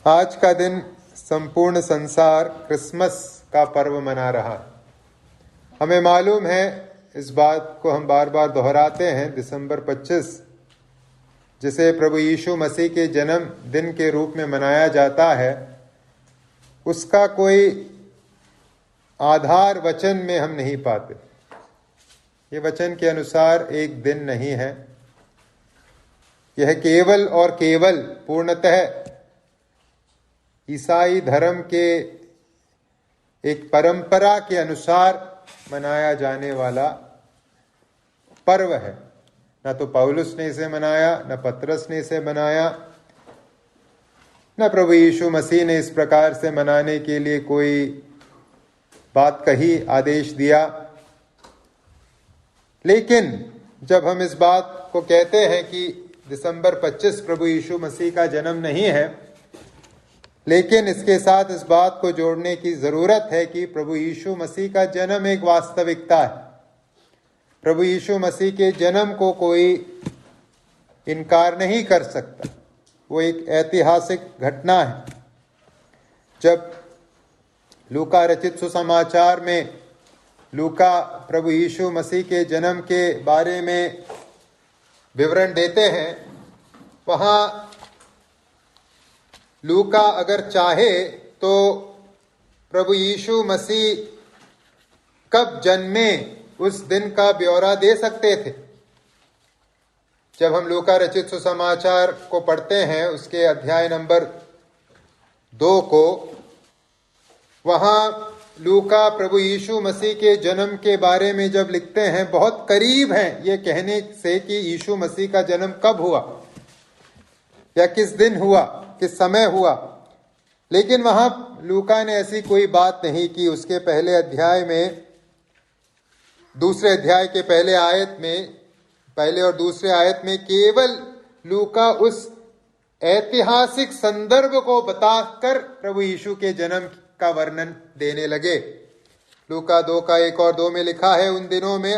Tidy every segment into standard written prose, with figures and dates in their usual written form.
आज का दिन संपूर्ण संसार क्रिसमस का पर्व मना रहा है। हमें मालूम है, इस बात को हम बार बार दोहराते हैं, दिसंबर 25 जिसे प्रभु यीशु मसीह के जन्म दिन के रूप में मनाया जाता है, उसका कोई आधार वचन में हम नहीं पाते। ये वचन के अनुसार एक दिन नहीं है, यह केवल और केवल पूर्णतः ईसाई धर्म के एक परंपरा के अनुसार मनाया जाने वाला पर्व है। न तो पौलुस ने इसे मनाया, न पतरस ने इसे मनाया, न प्रभु यीशु मसीह ने इस प्रकार से मनाने के लिए कोई बात कही, आदेश दिया। लेकिन जब हम इस बात को कहते हैं कि दिसंबर 25 प्रभु यीशु मसीह का जन्म नहीं है, लेकिन इसके साथ इस बात को जोड़ने की जरूरत है कि प्रभु यीशु मसीह का जन्म एक वास्तविकता है। प्रभु यीशु मसीह के जन्म को कोई इनकार नहीं कर सकता। वो एक ऐतिहासिक घटना है। जब लूका रचित सुसमाचार में लूका प्रभु यीशु मसीह के जन्म के बारे में विवरण देते हैं, वहां लूका अगर चाहे तो प्रभु यीशु मसीह कब जन्मे उस दिन का ब्यौरा दे सकते थे। जब हम लूका रचित सुसमाचार को पढ़ते हैं, उसके अध्याय नंबर 2 को, वहां लूका प्रभु यीशु मसीह के जन्म के बारे में जब लिखते हैं, बहुत करीब हैं ये कहने से कि यीशु मसीह का जन्म कब हुआ या किस दिन हुआ, किस समय हुआ। लेकिन वहां लूका ने ऐसी कोई बात नहीं की। उसके पहले अध्याय में, दूसरे अध्याय के पहले आयत में, पहले और दूसरे आयत में केवल लूका उस ऐतिहासिक संदर्भ को बताकर प्रभु यीशु के जन्म का वर्णन देने लगे। लूका 2 का 1 और 2 में लिखा है, उन दिनों में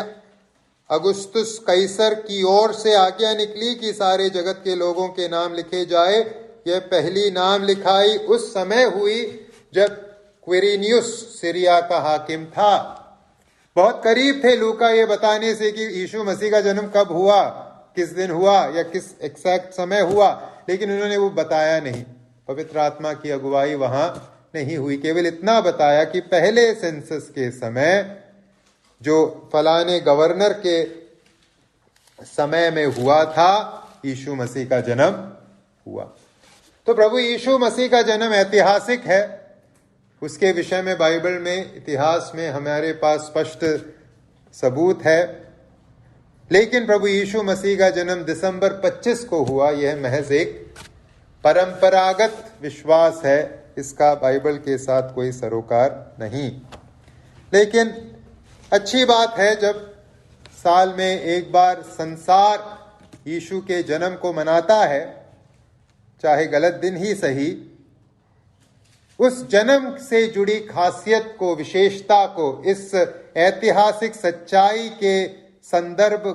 अगुस्तुस कैसर की ओर से आज्ञा निकली कि सारे जगत के लोगों के नाम लिखे जाए। यह पहली नाम लिखाई उस समय हुई जब क्विरिनियुस सीरिया का हाकिम था। बहुत करीब थे लूका ये बताने से कि यीशु मसीह का जन्म कब हुआ, किस दिन हुआ या किस एक्सैक्ट समय हुआ, लेकिन उन्होंने वो बताया नहीं। पवित्र आत्मा की अगुवाई वहां नहीं हुई। केवल इतना बताया कि पहले सेंसस के समय जो फलाने गवर्नर के समय में हुआ था, यीशु मसीह का जन्म हुआ। तो प्रभु यीशु मसीह का जन्म ऐतिहासिक है। उसके विषय में बाइबल में, इतिहास में हमारे पास स्पष्ट सबूत है। लेकिन प्रभु यीशु मसीह का जन्म दिसंबर 25 को हुआ, यह महज एक परंपरागत विश्वास है। इसका बाइबल के साथ कोई सरोकार नहीं। लेकिन अच्छी बात है जब साल में एक बार संसार यीशु के जन्म को मनाता है, चाहे गलत दिन ही सही। उस जन्म से जुड़ी खासियत को, विशेषता को, इस ऐतिहासिक सच्चाई के संदर्भ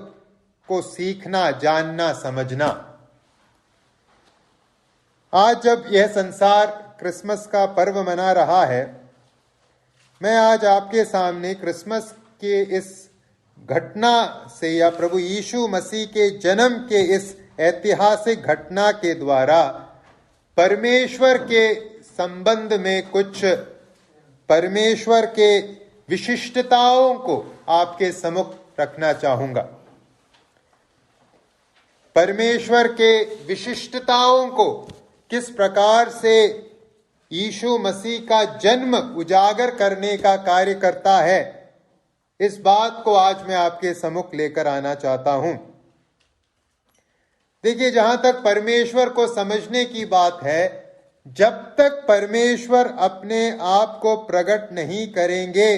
को सीखना, जानना, समझना। आज जब यह संसार क्रिसमस का पर्व मना रहा है, मैं आज आपके सामने क्रिसमस के इस घटना से या प्रभु यीशु मसीह के जन्म के इस ऐतिहासिक घटना के द्वारा परमेश्वर के संबंध में कुछ परमेश्वर के विशिष्टताओं को आपके सम्मुख रखना चाहूंगा। परमेश्वर के विशिष्टताओं को किस प्रकार से यीशु मसीह का जन्म उजागर करने का कार्य करता है, इस बात को आज मैं आपके सम्मुख लेकर आना चाहता हूं। देखिए, जहां तक परमेश्वर को समझने की बात है, जब तक परमेश्वर अपने आप को प्रकट नहीं करेंगे,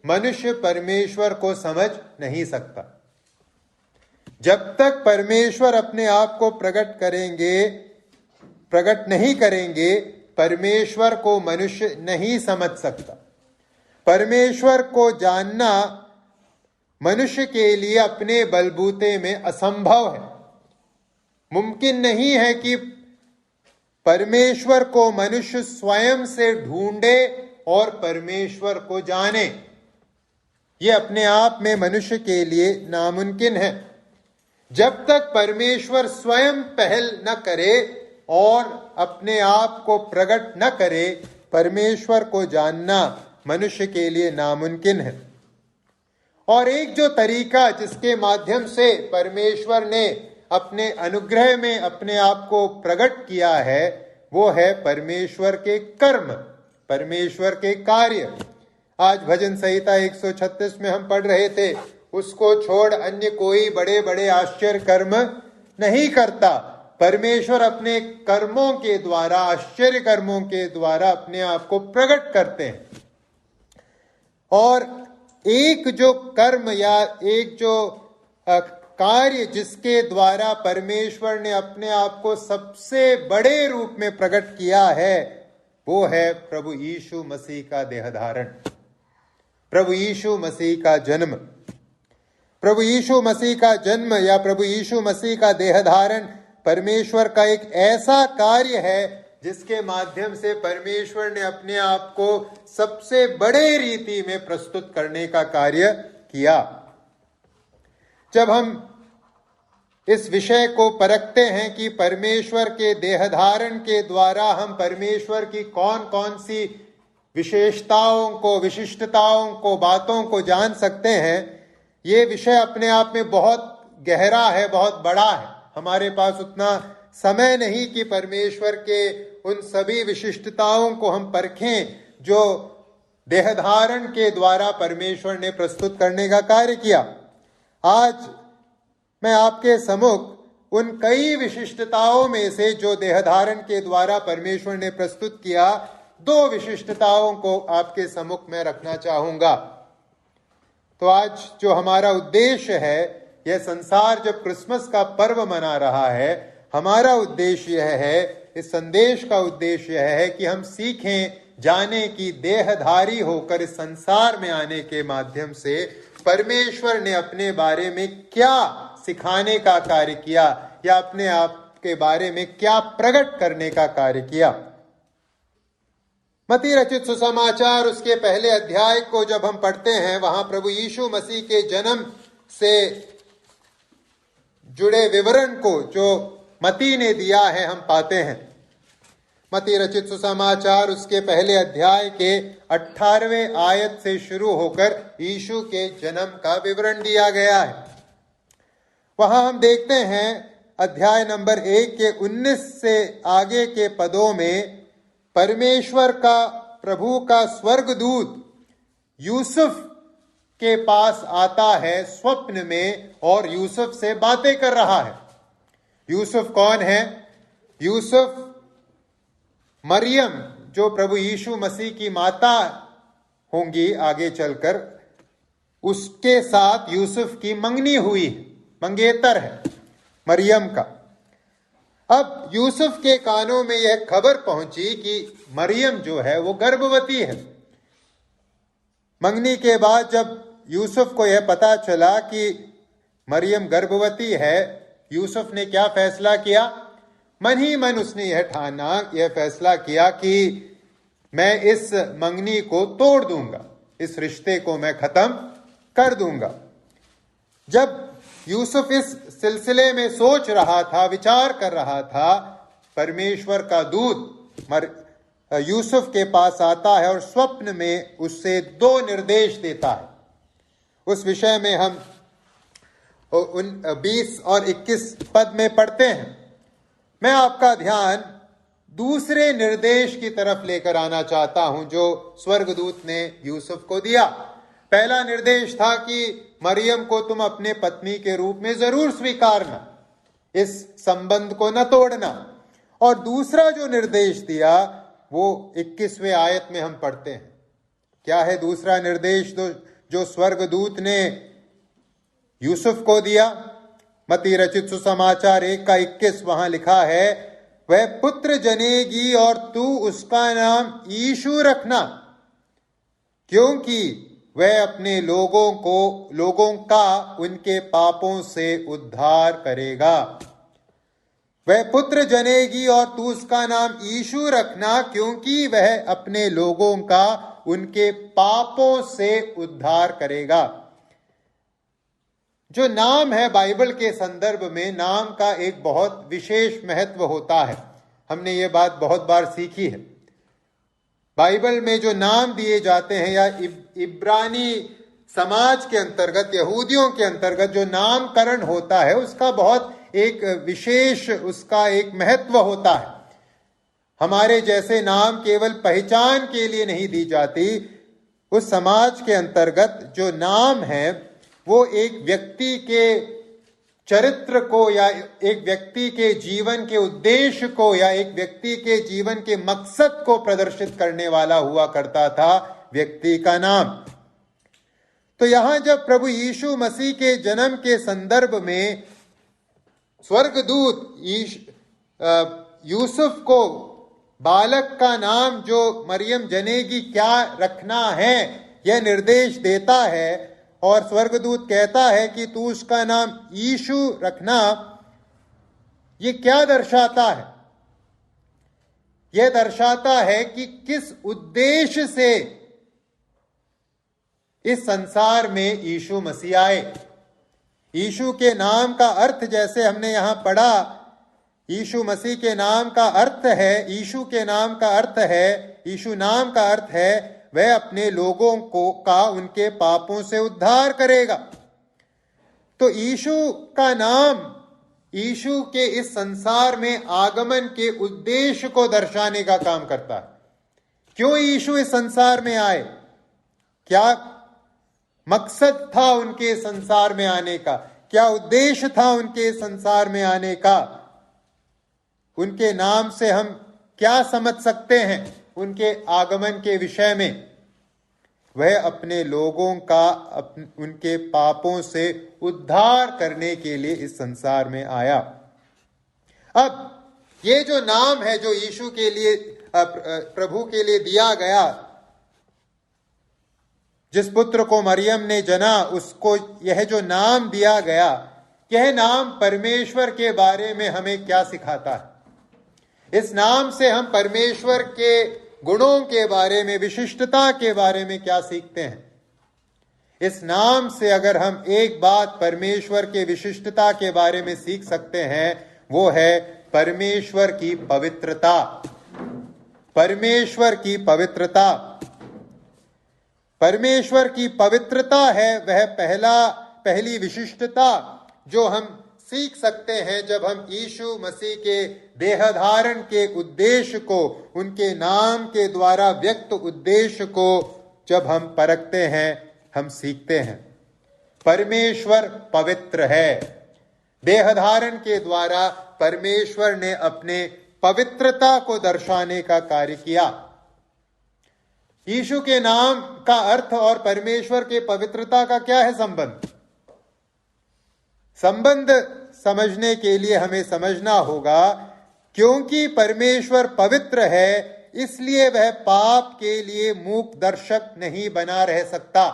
मनुष्य परमेश्वर को समझ नहीं सकता। जब तक परमेश्वर अपने आप को प्रकट नहीं करेंगे, परमेश्वर को मनुष्य नहीं समझ सकता। परमेश्वर को जानना मनुष्य के लिए अपने बलबूते में असंभव है। मुमकिन नहीं है कि परमेश्वर को मनुष्य स्वयं से ढूंढे और परमेश्वर को जाने, ये अपने आप में मनुष्य के लिए नामुमकिन है। जब तक परमेश्वर स्वयं पहल न करे और अपने आप को प्रकट न करे, परमेश्वर को जानना मनुष्य के लिए नामुमकिन है। और एक जो तरीका जिसके माध्यम से परमेश्वर ने अपने अनुग्रह में अपने आप को प्रकट किया है, वो है परमेश्वर के कर्म, परमेश्वर के कार्य। आज भजन संहिता 136 में हम पढ़ रहे थे, उसको छोड़ अन्य कोई बड़े बड़े आश्चर्य कर्म नहीं करता। परमेश्वर अपने कर्मों के द्वारा, आश्चर्य कर्मों के द्वारा अपने आप को प्रकट करते हैं। और एक जो कर्म या एक जो कार्य जिसके द्वारा परमेश्वर ने अपने आप को सबसे बड़े रूप में प्रकट किया है, वो है प्रभु यीशु मसीह का देह धारण, प्रभु यीशु मसीह का जन्म। प्रभु यीशु मसीह का जन्म या प्रभु यीशु मसीह का देह धारण परमेश्वर का एक ऐसा कार्य है जिसके माध्यम से परमेश्वर ने अपने आप को सबसे बड़े रीति में प्रस्तुत करने का कार्य किया। जब हम इस विषय को परखते हैं कि परमेश्वर के देह धारण के द्वारा हम परमेश्वर की कौन कौन सी विशेषताओं को, विशिष्टताओं को, बातों को जान सकते हैं, ये विषय अपने आप में बहुत गहरा है, बहुत बड़ा है। हमारे पास उतना समय नहीं कि परमेश्वर के उन सभी विशिष्टताओं को हम परखें जो देह धारण के द्वारा परमेश्वर ने प्रस्तुत करने का कार्य किया। आज मैं आपके सम्मुख उन कई विशिष्टताओं में से जो देह धारण के द्वारा परमेश्वर ने प्रस्तुत किया, दो विशिष्टताओं को आपके सम्मुख में रखना चाहूंगा। तो आज जो हमारा उद्देश्य है, यह संसार जब क्रिसमस का पर्व मना रहा है, हमारा उद्देश्य यह है, इस संदेश का उद्देश्य यह है कि हम सीखें, जाने की देहधारी होकर इस संसार में आने के माध्यम से परमेश्वर ने अपने बारे में क्या सिखाने का कार्य किया या अपने आप के बारे में क्या प्रकट करने का कार्य किया। मत्ती रचित सुसमाचार उसके पहले अध्याय को जब हम पढ़ते हैं, वहां प्रभु यीशु मसीह के जन्म से जुड़े विवरण को जो मत्ती ने दिया है हम पाते हैं। मत्ती रचित सुसमाचार उसके पहले अध्याय के 18वें आयत से शुरू होकर यीशु के जन्म का विवरण दिया गया है। वहां हम देखते हैं अध्याय नंबर 1 के 19 से आगे के पदों में परमेश्वर का, प्रभु का स्वर्गदूत यूसुफ के पास आता है स्वप्न में और यूसुफ से बातें कर रहा है। यूसुफ कौन है? यूसुफ मरियम, जो प्रभु यीशु मसीह की माता होंगी आगे चलकर, उसके साथ यूसुफ की मंगनी हुई, मंगेतर है मरियम का। अब यूसुफ के कानों में यह खबर पहुंची कि मरियम जो है वो गर्भवती है। मंगनी के बाद जब यूसुफ को यह पता चला कि मरियम गर्भवती है, यूसुफ ने क्या फैसला किया? मन ही मन उसने यह ठाना, यह फैसला किया कि मैं इस मंगनी को तोड़ दूंगा, इस रिश्ते को मैं खत्म कर दूंगा। जब यूसुफ इस सिलसिले में सोच रहा था, विचार कर रहा था, परमेश्वर का दूत यूसुफ के पास आता है और स्वप्न में उससे 2 निर्देश देता है। उस विषय में हम उन 20 और 21 पद में पढ़ते हैं। मैं आपका ध्यान दूसरे निर्देश की तरफ लेकर आना चाहता हूं जो स्वर्गदूत ने यूसुफ को दिया। पहला निर्देश था कि मरियम को तुम अपने पत्नी के रूप में जरूर स्वीकारना, इस संबंध को न तोड़ना। और दूसरा जो निर्देश दिया वो 21वें आयत में हम पढ़ते हैं। क्या है दूसरा निर्देश जो स्वर्गदूत ने यूसुफ को दिया? मत्ती रचित सुसमाचार 1 का 21 वहां लिखा है, वह पुत्र जनेगी और तू उसका नाम यीशु रखना, क्योंकि वह अपने लोगों का उनके पापों से उद्धार करेगा। वह पुत्र जनेगी और तू उसका नाम यीशु रखना, क्योंकि वह अपने लोगों का उनके पापों से उद्धार करेगा। जो नाम है, बाइबल के संदर्भ में नाम का एक बहुत विशेष महत्व होता है। हमने ये बात बहुत बार सीखी है। बाइबल में जो नाम दिए जाते हैं, या इब्रानी समाज के अंतर्गत, यहूदियों के अंतर्गत जो नामकरण होता है, उसका बहुत एक विशेष, उसका एक महत्व होता है। हमारे जैसे नाम केवल पहचान के लिए नहीं दी जाती। उस समाज के अंतर्गत जो नाम है वो एक व्यक्ति के चरित्र को, या एक व्यक्ति के जीवन के उद्देश्य को, या एक व्यक्ति के जीवन के मकसद को प्रदर्शित करने वाला हुआ करता था, व्यक्ति का नाम। तो यहां जब प्रभु यीशु मसीह के जन्म के संदर्भ में स्वर्गदूत यूसुफ को बालक का नाम जो मरियम जनेगी क्या रखना है, यह निर्देश देता है, और स्वर्गदूत कहता है कि तू उसका नाम यीशु रखना, ये क्या दर्शाता है? यह दर्शाता है कि किस उद्देश्य से इस संसार में यीशु मसीह आए। यीशु के नाम का अर्थ, जैसे हमने यहां पढ़ा, यीशु मसीह के नाम का अर्थ है, यीशु के नाम का अर्थ है, यीशु नाम का अर्थ है वह अपने लोगों को का उनके पापों से उद्धार करेगा। तो यीशु का नाम यीशु के इस संसार में आगमन के उद्देश्य को दर्शाने का काम करता है। क्यों यीशु इस संसार में आए? क्या मकसद था उनके संसार में आने का? क्या उद्देश्य था उनके संसार में आने का? उनके नाम से हम क्या समझ सकते हैं उनके आगमन के विषय में? वह अपने लोगों का उनके पापों से उद्धार करने के लिए इस संसार में आया। अब ये जो नाम है जो यीशु के लिए, प्रभु के लिए दिया गया, जिस पुत्र को मरियम ने जना, उसको यह जो नाम दिया गया, यह नाम परमेश्वर के बारे में हमें क्या सिखाता है? इस नाम से हम परमेश्वर के गुणों के बारे में, विशिष्टता के बारे में क्या सीखते हैं? इस नाम से अगर हम एक बात परमेश्वर के विशिष्टता के बारे में सीख सकते हैं, वो है परमेश्वर की पवित्रता। परमेश्वर की पवित्रता, परमेश्वर की पवित्रता है वह पहली विशिष्टता जो हम सीख सकते हैं जब हम यीशु मसीह के देहधारण के उद्देश्य को, उनके नाम के द्वारा व्यक्त उद्देश्य को जब हम परखते हैं, हम सीखते हैं। परमेश्वर पवित्र है। देहधारण के द्वारा परमेश्वर ने अपने पवित्रता को दर्शाने का कार्य किया। यीशु के नाम का अर्थ और परमेश्वर के पवित्रता का क्या है संबंध? संबंध समझने के लिए हमें समझना होगा, क्योंकि परमेश्वर पवित्र है, इसलिए वह पाप के लिए मूक दर्शक नहीं बना रह सकता।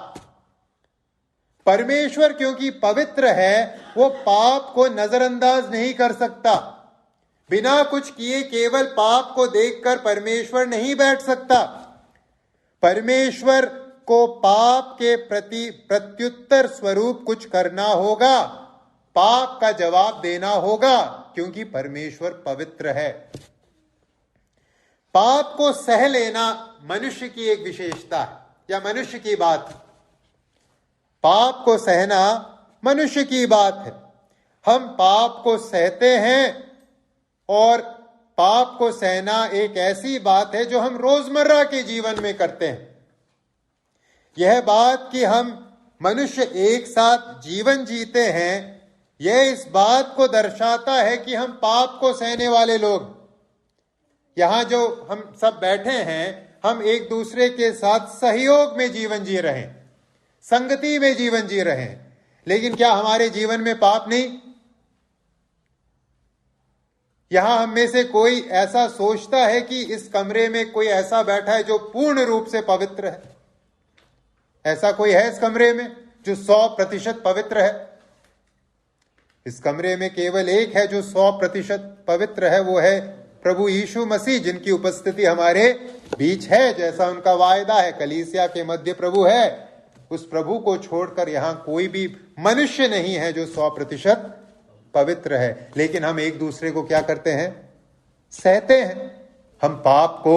परमेश्वर क्योंकि पवित्र है, वो पाप को नजरअंदाज नहीं कर सकता। बिना कुछ किए केवल पाप को देखकर परमेश्वर नहीं बैठ सकता। परमेश्वर को पाप के प्रति प्रत्युत्तर स्वरूप कुछ करना होगा, पाप का जवाब देना होगा, क्योंकि परमेश्वर पवित्र है। पाप को सह लेना मनुष्य की एक विशेषता है, या मनुष्य की बात है। पाप को सहना मनुष्य की बात है। हम पाप को सहते हैं, और पाप को सहना एक ऐसी बात है जो हम रोजमर्रा के जीवन में करते हैं। यह बात कि हम मनुष्य एक साथ जीवन जीते हैं, यह इस बात को दर्शाता है कि हम पाप को सहने वाले लोग। यहां जो हम सब बैठे हैं, हम एक दूसरे के साथ सहयोग में जीवन जी रहे हैं, संगति में जीवन जी रहे हैं, लेकिन क्या हमारे जीवन में पाप नहीं? यहां हम में से कोई ऐसा सोचता है कि इस कमरे में कोई ऐसा बैठा है जो पूर्ण रूप से पवित्र है? ऐसा कोई है इस कमरे में जो 100% पवित्र है? इस कमरे में केवल एक है जो 100% पवित्र है, वो है प्रभु यीशु मसीह, जिनकी उपस्थिति हमारे बीच है, जैसा उनका वायदा है, कलीसिया के मध्य प्रभु है। उस प्रभु को छोड़कर यहां कोई भी मनुष्य नहीं है जो 100% पवित्र है। लेकिन हम एक दूसरे को क्या करते हैं? सहते हैं। हम पाप को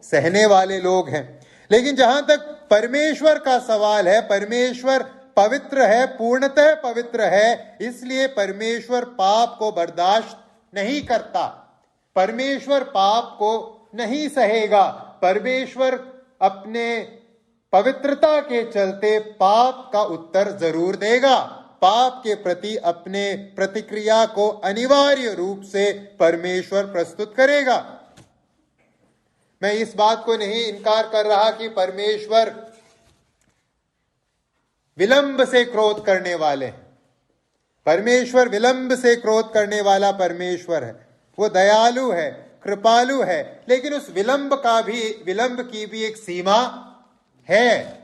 सहने वाले लोग हैं। लेकिन जहां तक परमेश्वर का सवाल है, परमेश्वर पवित्र है, पूर्णतः पवित्र है, इसलिए परमेश्वर पाप को बर्दाश्त नहीं करता। परमेश्वर पाप को नहीं सहेगा। परमेश्वर अपने पवित्रता के चलते पाप का उत्तर जरूर देगा। पाप के प्रति अपने प्रतिक्रिया को अनिवार्य रूप से परमेश्वर प्रस्तुत करेगा। मैं इस बात को नहीं इनकार कर रहा कि परमेश्वर विलंब से क्रोध करने वाले हैं। परमेश्वर विलंब से क्रोध करने वाला परमेश्वर है। वो दयालु है, कृपालु है, लेकिन उस विलंब की भी एक सीमा है।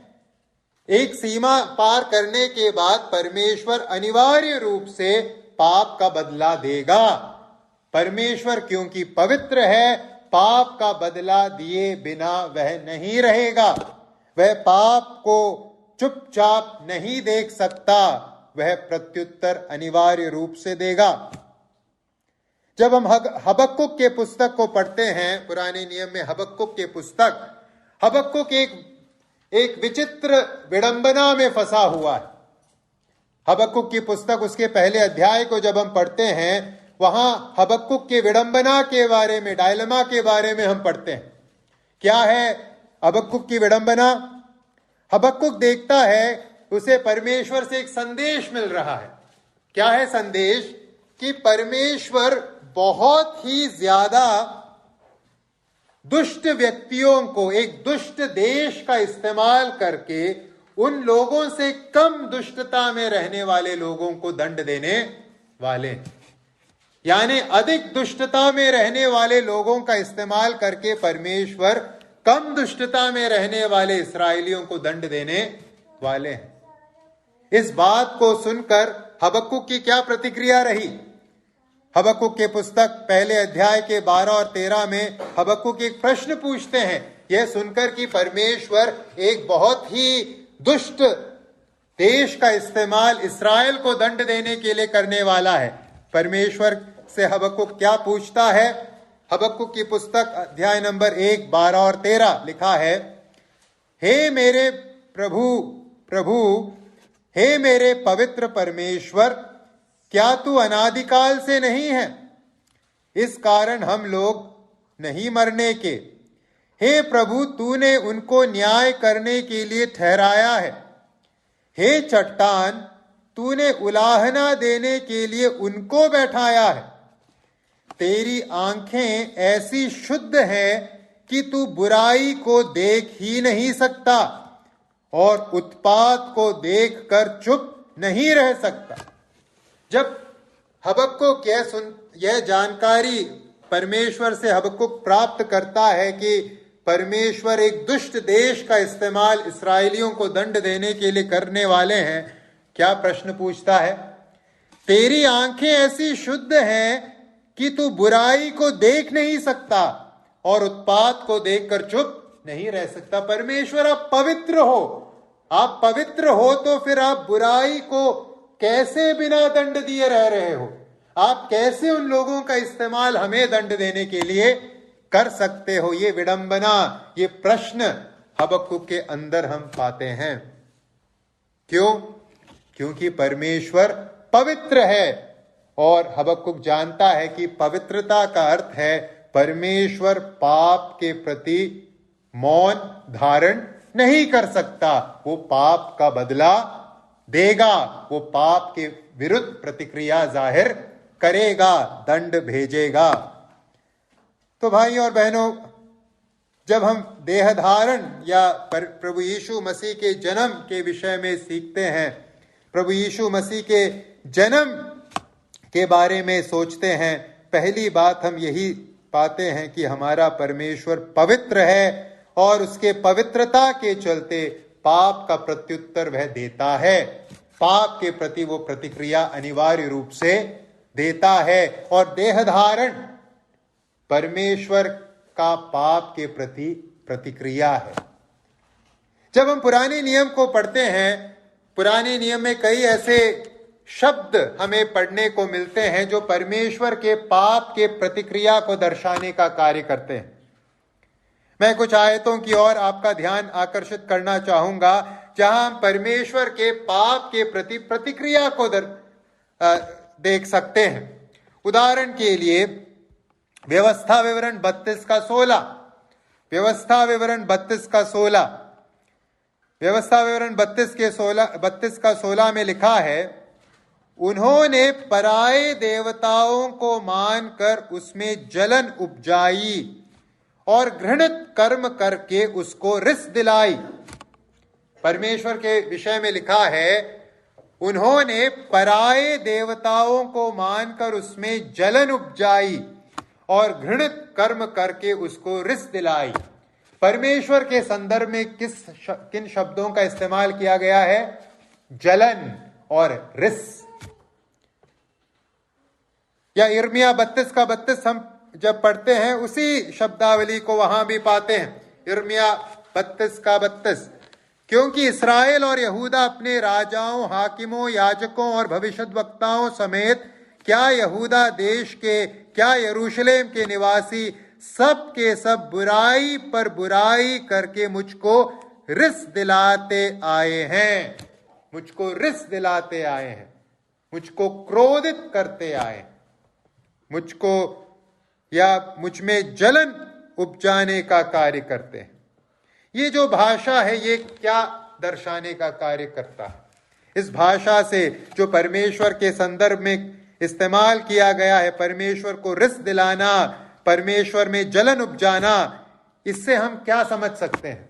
एक सीमा पार करने के बाद परमेश्वर अनिवार्य रूप से पाप का बदला देगा। परमेश्वर क्योंकि पवित्र है, पाप का बदला दिए बिना वह नहीं रहेगा। वह पाप को चुपचाप नहीं देख सकता, वह प्रत्युत्तर अनिवार्य रूप से देगा। जब हम हबक्कुक के पुस्तक को पढ़ते हैं, पुराने नियम में हबक्कुक के पुस्तक, हबक्कुक एक विचित्र विडंबना में फंसा हुआ है। हबक्कुक की पुस्तक उसके पहले अध्याय को जब हम पढ़ते हैं, वहां हबक्कुक के विडंबना के बारे में, डायलमा के बारे में हम पढ़ते हैं। क्या है हबक्कुक की विडंबना? हबक्कुक देखता है उसे परमेश्वर से एक संदेश मिल रहा है। क्या है संदेश? कि परमेश्वर बहुत ही ज्यादा दुष्ट व्यक्तियों को, एक दुष्ट देश का इस्तेमाल करके उन लोगों से कम दुष्टता में रहने वाले लोगों को दंड देने वाले, यानी अधिक दुष्टता में रहने वाले लोगों का इस्तेमाल करके परमेश्वर कम दुष्टता में रहने वाले इस्राएलियों को दंड देने वाले हैं। इस बात को सुनकर हबक्कुक की क्या प्रतिक्रिया रही? हबक्कुक के पुस्तक पहले अध्याय के 12 और 13 में हबक्कुक एक प्रश्न पूछते हैं, यह सुनकर कि परमेश्वर एक बहुत ही दुष्ट देश का इस्तेमाल इस्राएल को दंड देने के लिए करने वाला है। परमेश्वर से हबक्कुक क्या पूछता है? हबक्कुक की पुस्तक अध्याय नंबर 1, 12 और 13 लिखा है, हे मेरे प्रभु, हे मेरे पवित्र परमेश्वर, क्या तू अनादिकाल से नहीं है? इस कारण हम लोग नहीं मरने के। हे प्रभु, तूने उनको न्याय करने के लिए ठहराया है। हे चट्टान, तूने उलाहना देने के लिए उनको बैठाया है। तेरी आंखें ऐसी शुद्ध हैं कि तू बुराई को देख ही नहीं सकता और उत्पात को देखकर चुप नहीं रह सकता। जब हबक्कुक यह जानकारी परमेश्वर से हबक्कुक प्राप्त करता है कि परमेश्वर एक दुष्ट देश का इस्तेमाल इस्राएलियों को दंड देने के लिए करने वाले हैं, क्या प्रश्न पूछता है? तेरी आंखें ऐसी शुद्ध हैं कि तू बुराई को देख नहीं सकता और उत्पात को देखकर चुप नहीं रह सकता। परमेश्वर, आप पवित्र हो। आप पवित्र हो तो फिर आप बुराई को कैसे बिना दंड दिए रह रहे हो? आप कैसे उन लोगों का इस्तेमाल हमें दंड देने के लिए कर सकते हो? ये विडंबना, ये प्रश्न हबक्कुक के अंदर हम पाते हैं। क्यों? क्योंकि परमेश्वर पवित्र है और हबक्कुक जानता है कि पवित्रता का अर्थ है परमेश्वर पाप के प्रति मौन धारण नहीं कर सकता। वो पाप का बदला देगा, वो पाप के विरुद्ध प्रतिक्रिया जाहिर करेगा, दंड भेजेगा। तो भाई और बहनों, जब हम देहधारण या प्रभु यीशु मसीह के जन्म के विषय में सीखते हैं, प्रभु यीशु मसीह के जन्म के बारे में सोचते हैं, पहली बात हम यही पाते हैं कि हमारा परमेश्वर पवित्र है और उसके पवित्रता के चलते पाप का प्रत्युत्तर वह देता है। पाप के प्रति वो प्रतिक्रिया अनिवार्य रूप से देता है। और देह धारण परमेश्वर का पाप के प्रति प्रतिक्रिया है। जब हम पुराने नियम को पढ़ते हैं, पुराने नियम में कई ऐसे शब्द हमें पढ़ने को मिलते हैं जो परमेश्वर के पाप के प्रतिक्रिया को दर्शाने का कार्य करते हैं। मैं कुछ आयतों की ओर आपका ध्यान आकर्षित करना चाहूंगा जहां हम परमेश्वर के पाप के प्रति प्रतिक्रिया को देख सकते हैं। उदाहरण के लिए व्यवस्था विवरण 32 का 16, व्यवस्था विवरण 32 का 16, व्यवस्था विवरण 32 का 16 में लिखा है, उन्होंने पराये देवताओं को मानकर उसमें जलन उपजाई और घृणित कर्म करके उसको रिस दिलाई। परमेश्वर के विषय में लिखा है, उन्होंने पराये देवताओं को मानकर उसमें जलन उपजाई और घृणित कर्म करके उसको रिस दिलाई। परमेश्वर के संदर्भ में किन शब्दों का इस्तेमाल किया गया है? जलन और रिस। या यिर्मयाह 32 का 32 हम जब पढ़ते हैं उसी शब्दावली को वहां भी पाते हैं। यिर्मयाह 32 का 32, क्योंकि इस्राएल और यहूदा अपने राजाओं, हाकिमों, याजकों और भविष्यद्वक्ताओं समेत क्या यहूदा देश के, क्या यरूशलेम के निवासी सब के सब बुराई पर बुराई करके मुझको रिस दिलाते आए हैं, मुझको रिस दिलाते आए हैं, मुझको क्रोधित करते आए हैं, मुझको या मुझ में जलन उपजाने का कार्य करते हैं। ये जो भाषा है ये क्या दर्शाने का कार्य करता है? इस भाषा से जो परमेश्वर के संदर्भ में इस्तेमाल किया गया है, परमेश्वर को रिस दिलाना, परमेश्वर में जलन उपजाना, इससे हम क्या समझ सकते हैं?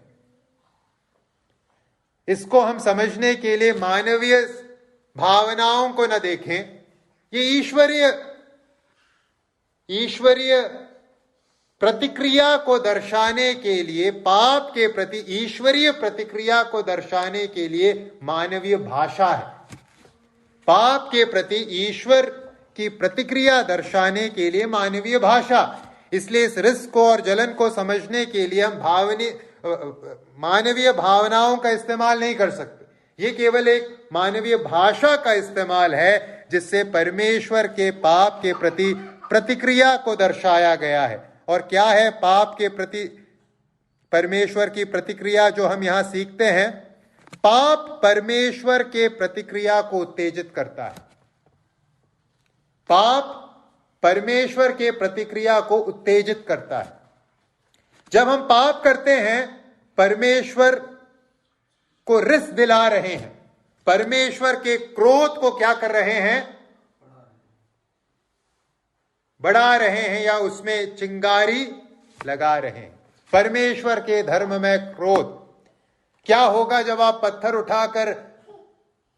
इसको हम समझने के लिए मानवीय भावनाओं को न देखें, ये ईश्वरीय प्रतिक्रिया को दर्शाने के लिए, पाप के प्रति ईश्वरीय प्रतिक्रिया को दर्शाने के लिए मानवीय भाषा है। पाप के प्रति ईश्वर की प्रतिक्रिया दर्शाने के लिए मानवीय भाषा। इसलिए इस रिस को और जलन को समझने के लिए हम मानवीय भावनाओं का इस्तेमाल नहीं कर सकते। ये केवल एक मानवीय भाषा का इस्तेमाल है जिससे परमेश्वर के पाप के प्रति प्रतिक्रिया को दर्शाया गया है। और क्या है पाप के प्रति परमेश्वर की प्रतिक्रिया जो हम यहां सीखते हैं? पाप परमेश्वर के प्रतिक्रिया को उत्तेजित करता है। पाप परमेश्वर के प्रतिक्रिया को उत्तेजित करता है। जब हम पाप करते हैं, परमेश्वर को रिस दिला रहे हैं, परमेश्वर के क्रोध को क्या कर रहे हैं? बढ़ा रहे हैं या उसमें चिंगारी लगा रहे हैं। परमेश्वर के धर्म में क्रोध। क्या होगा जब आप पत्थर उठाकर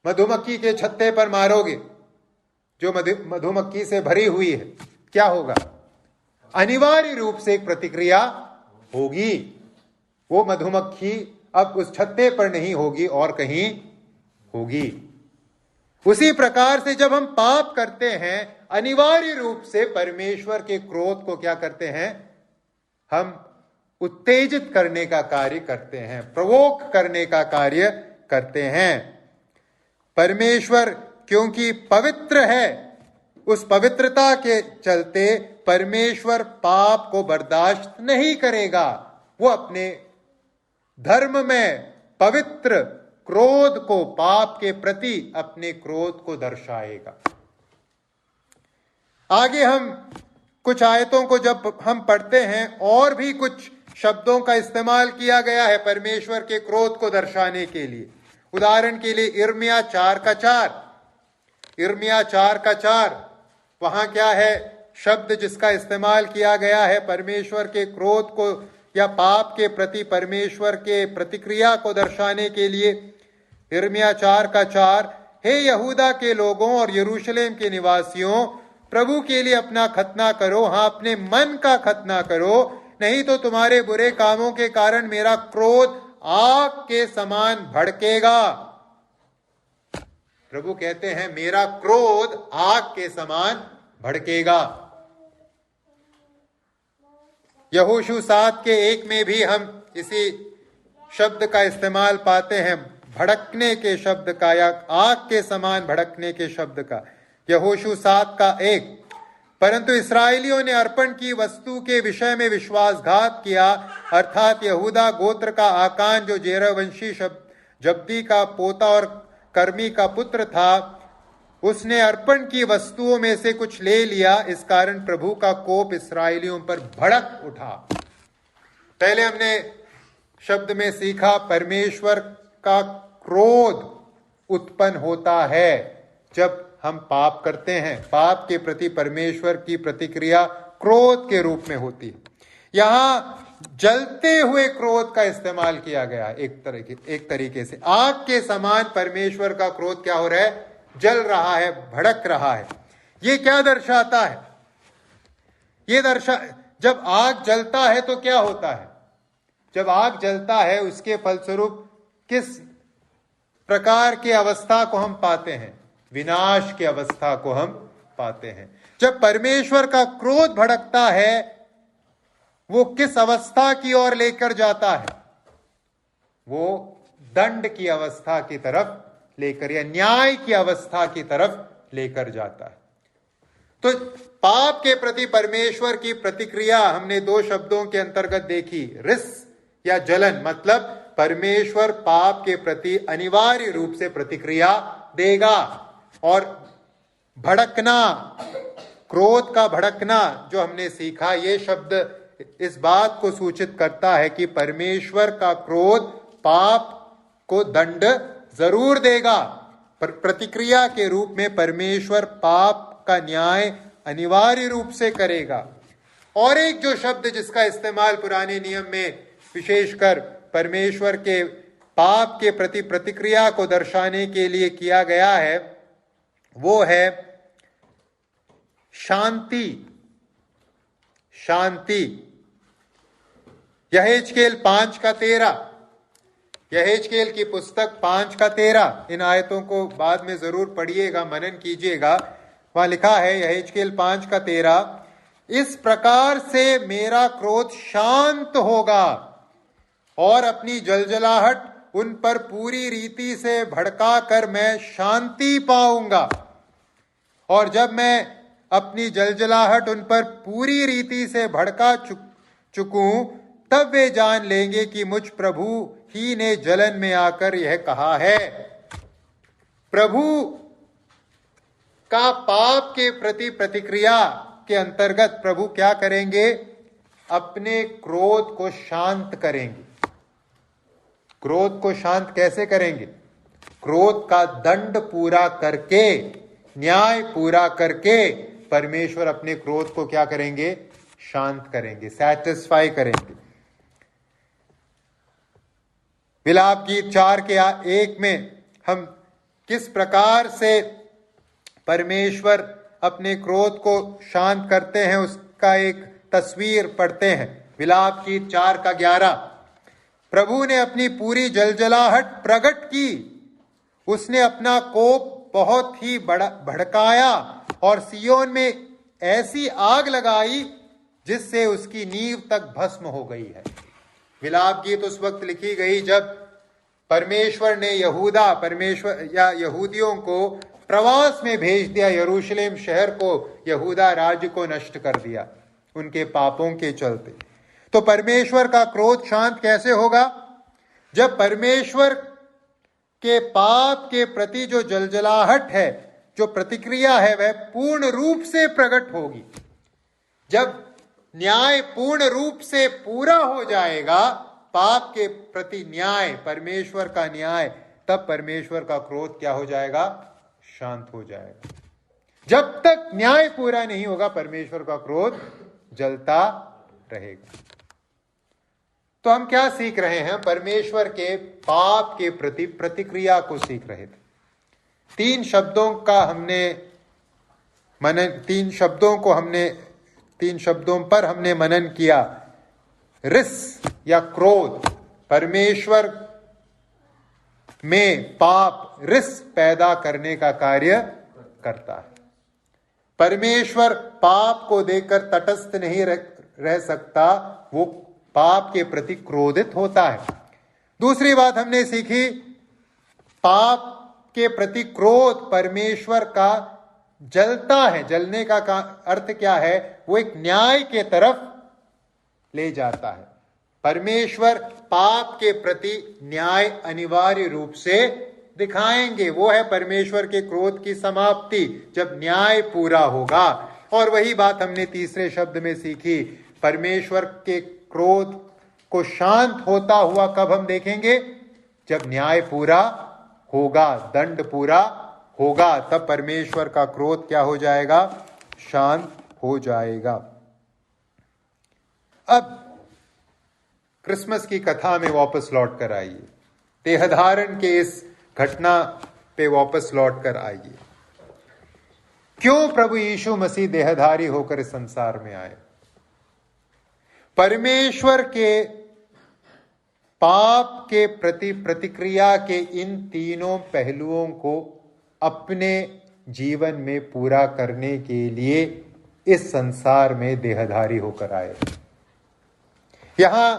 मधुमक्खी के छत्ते पर मारोगे जो मधुमक्खी से भरी हुई है? क्या होगा? अनिवार्य रूप से एक प्रतिक्रिया होगी। वो मधुमक्खी अब उस छत्ते पर नहीं होगी और कहीं होगी। उसी प्रकार से जब हम पाप करते हैं, अनिवार्य रूप से परमेश्वर के क्रोध को क्या करते हैं? हम उत्तेजित करने का कार्य करते हैं, प्रवोक करने का कार्य करते हैं। परमेश्वर क्योंकि पवित्र है, उस पवित्रता के चलते परमेश्वर पाप को बर्दाश्त नहीं करेगा। वो अपने धर्म में पवित्र क्रोध को, पाप के प्रति अपने क्रोध को दर्शाएगा। आगे हम कुछ आयतों को जब हम पढ़ते हैं, और भी कुछ शब्दों का इस्तेमाल किया गया है परमेश्वर के क्रोध को दर्शाने के लिए। उदाहरण के लिए यिर्मयाह 4 का 4, यिर्मयाह 4 का 4, वहां क्या है शब्द जिसका इस्तेमाल किया गया है परमेश्वर के क्रोध को या पाप के प्रति परमेश्वर के प्रतिक्रिया को दर्शाने के लिए? यिर्मयाह 4 का 4, हे यहूदा के लोगों और यरूशलेम के निवासियों, प्रभु के लिए अपना खतना करो, हाँ अपने मन का खतना करो, नहीं तो तुम्हारे बुरे कामों के कारण मेरा क्रोध आग के समान भड़केगा। प्रभु कहते हैं मेरा क्रोध आग के समान भड़केगा। यहोशू 7:1 में भी हम इसी शब्द का इस्तेमाल पाते हैं, भड़कने के शब्द का या आग के समान भड़कने के शब्द का। यहोशू 7:1, परंतु इस्राएलियों ने अर्पण की वस्तु के विषय में विश्वासघात किया, अर्थात यहूदा गोत्र का आकान जो जेरहवंशी जब्दी का पोता और कर्मी का पुत्र था, उसने अर्पण की वस्तुओं में से कुछ ले लिया। इस कारण प्रभु का कोप इस्राएलियों पर भड़क उठा। पहले हमने शब्द में सीखा परमेश्वर का क्रोध उत्पन्न होता है जब हम पाप करते हैं। पाप के प्रति परमेश्वर की प्रतिक्रिया क्रोध के रूप में होती है। यहां जलते हुए क्रोध का इस्तेमाल किया गया एक तरीके से। आग के समान परमेश्वर का क्रोध क्या हो रहा है? जल रहा है, भड़क रहा है। ये क्या दर्शाता है? जब आग जलता है तो क्या होता है? जब आग जलता है उसके फलस्वरूप किस प्रकार की अवस्था को हम पाते हैं? विनाश की अवस्था को हम पाते हैं। जब परमेश्वर का क्रोध भड़कता है वो किस अवस्था की ओर लेकर जाता है? वो दंड की अवस्था की तरफ लेकर या न्याय की अवस्था की तरफ लेकर जाता है। तो पाप के प्रति परमेश्वर की प्रतिक्रिया हमने 2 शब्दों के अंतर्गत देखी, रिस या जलन। मतलब परमेश्वर पाप के प्रति अनिवार्य रूप से प्रतिक्रिया देगा। और भड़कना, क्रोध का भड़कना जो हमने सीखा, ये शब्द इस बात को सूचित करता है कि परमेश्वर का क्रोध पाप को दंड जरूर देगा। पर प्रतिक्रिया के रूप में परमेश्वर पाप का न्याय अनिवार्य रूप से करेगा। और एक जो शब्द जिसका इस्तेमाल पुराने नियम में विशेषकर परमेश्वर के पाप के प्रति प्रतिक्रिया को दर्शाने के लिए किया गया है वो है शांति। शांति। यहेजकेल 5:13, यहेजकेल की पुस्तक 5:13। इन आयतों को बाद में जरूर पढ़िएगा, मनन कीजिएगा। वहां लिखा है यहेजकेल 5:13, इस प्रकार से मेरा क्रोध शांत होगा और अपनी जलजलाहट उन पर पूरी रीति से भड़का कर मैं शांति पाऊंगा। और जब मैं अपनी जलजलाहट उन पर पूरी रीति से भड़का चुकूं तब वे जान लेंगे कि मुझ प्रभु ही ने जलन में आकर यह कहा है। प्रभु का पाप के प्रति प्रतिक्रिया के अंतर्गत प्रभु क्या करेंगे? अपने क्रोध को शांत करेंगे। क्रोध को शांत कैसे करेंगे? क्रोध का दंड पूरा करके, न्याय पूरा करके परमेश्वर अपने क्रोध को क्या करेंगे? शांत करेंगे, सैटिस्फाई करेंगे। विलाप गीत 4:1 में हम किस प्रकार से परमेश्वर अपने क्रोध को शांत करते हैं उसका एक तस्वीर पढ़ते हैं। विलाप गीत 4:11, प्रभु ने अपनी पूरी जलजलाहट प्रकट की, उसने अपना कोप बहुत ही भड़काया और सियोन में ऐसी आग लगाई जिससे उसकी नींव तक भस्म हो गई है। विलाप गीत उस वक्त लिखी गई जब परमेश्वर ने यहूदियों को प्रवास में भेज दिया, यरूशलेम शहर को, यहूदा राज्य को नष्ट कर दिया उनके पापों के चलते। तो परमेश्वर का क्रोध शांत कैसे होगा? जब परमेश्वर के पाप के प्रति जो जलजलाहट है, जो प्रतिक्रिया है, वह पूर्ण रूप से प्रकट होगी। जब न्याय पूर्ण रूप से पूरा हो जाएगा, पाप के प्रति न्याय, परमेश्वर का न्याय, तब परमेश्वर का क्रोध क्या हो जाएगा? शांत हो जाएगा। जब तक न्याय पूरा नहीं होगा परमेश्वर का क्रोध जलता रहेगा। तो हम क्या सीख रहे हैं? परमेश्वर के पाप के प्रति प्रतिक्रिया को सीख रहे थे। 3 शब्दों पर हमने मनन किया। रिस या क्रोध, परमेश्वर में पाप रिस पैदा करने का कार्य करता है। परमेश्वर पाप को देखकर तटस्थ नहीं रह सकता, वो पाप के प्रति क्रोधित होता है। दूसरी बात हमने सीखी, पाप के प्रति क्रोध परमेश्वर का जलता है। जलने का अर्थ क्या है? वो एक न्याय के तरफ ले जाता है। परमेश्वर पाप के प्रति न्याय अनिवार्य रूप से दिखाएंगे। वो है परमेश्वर के क्रोध की समाप्ति, जब न्याय पूरा होगा। और वही बात हमने तीसरे शब्द में सीखी, परमेश्वर के क्रोध को शांत होता हुआ कब हम देखेंगे? जब न्याय पूरा होगा, दंड पूरा होगा, तब परमेश्वर का क्रोध क्या हो जाएगा? शांत हो जाएगा। अब क्रिसमस की कथा में वापस लौट कर आइए, देहधारण के इस घटना पे वापस लौट कर आइए। क्यों प्रभु यीशु मसीह देहधारी होकर इस संसार में आए? परमेश्वर के पाप के प्रति प्रतिक्रिया के इन तीनों पहलुओं को अपने जीवन में पूरा करने के लिए इस संसार में देहधारी होकर आए। यहां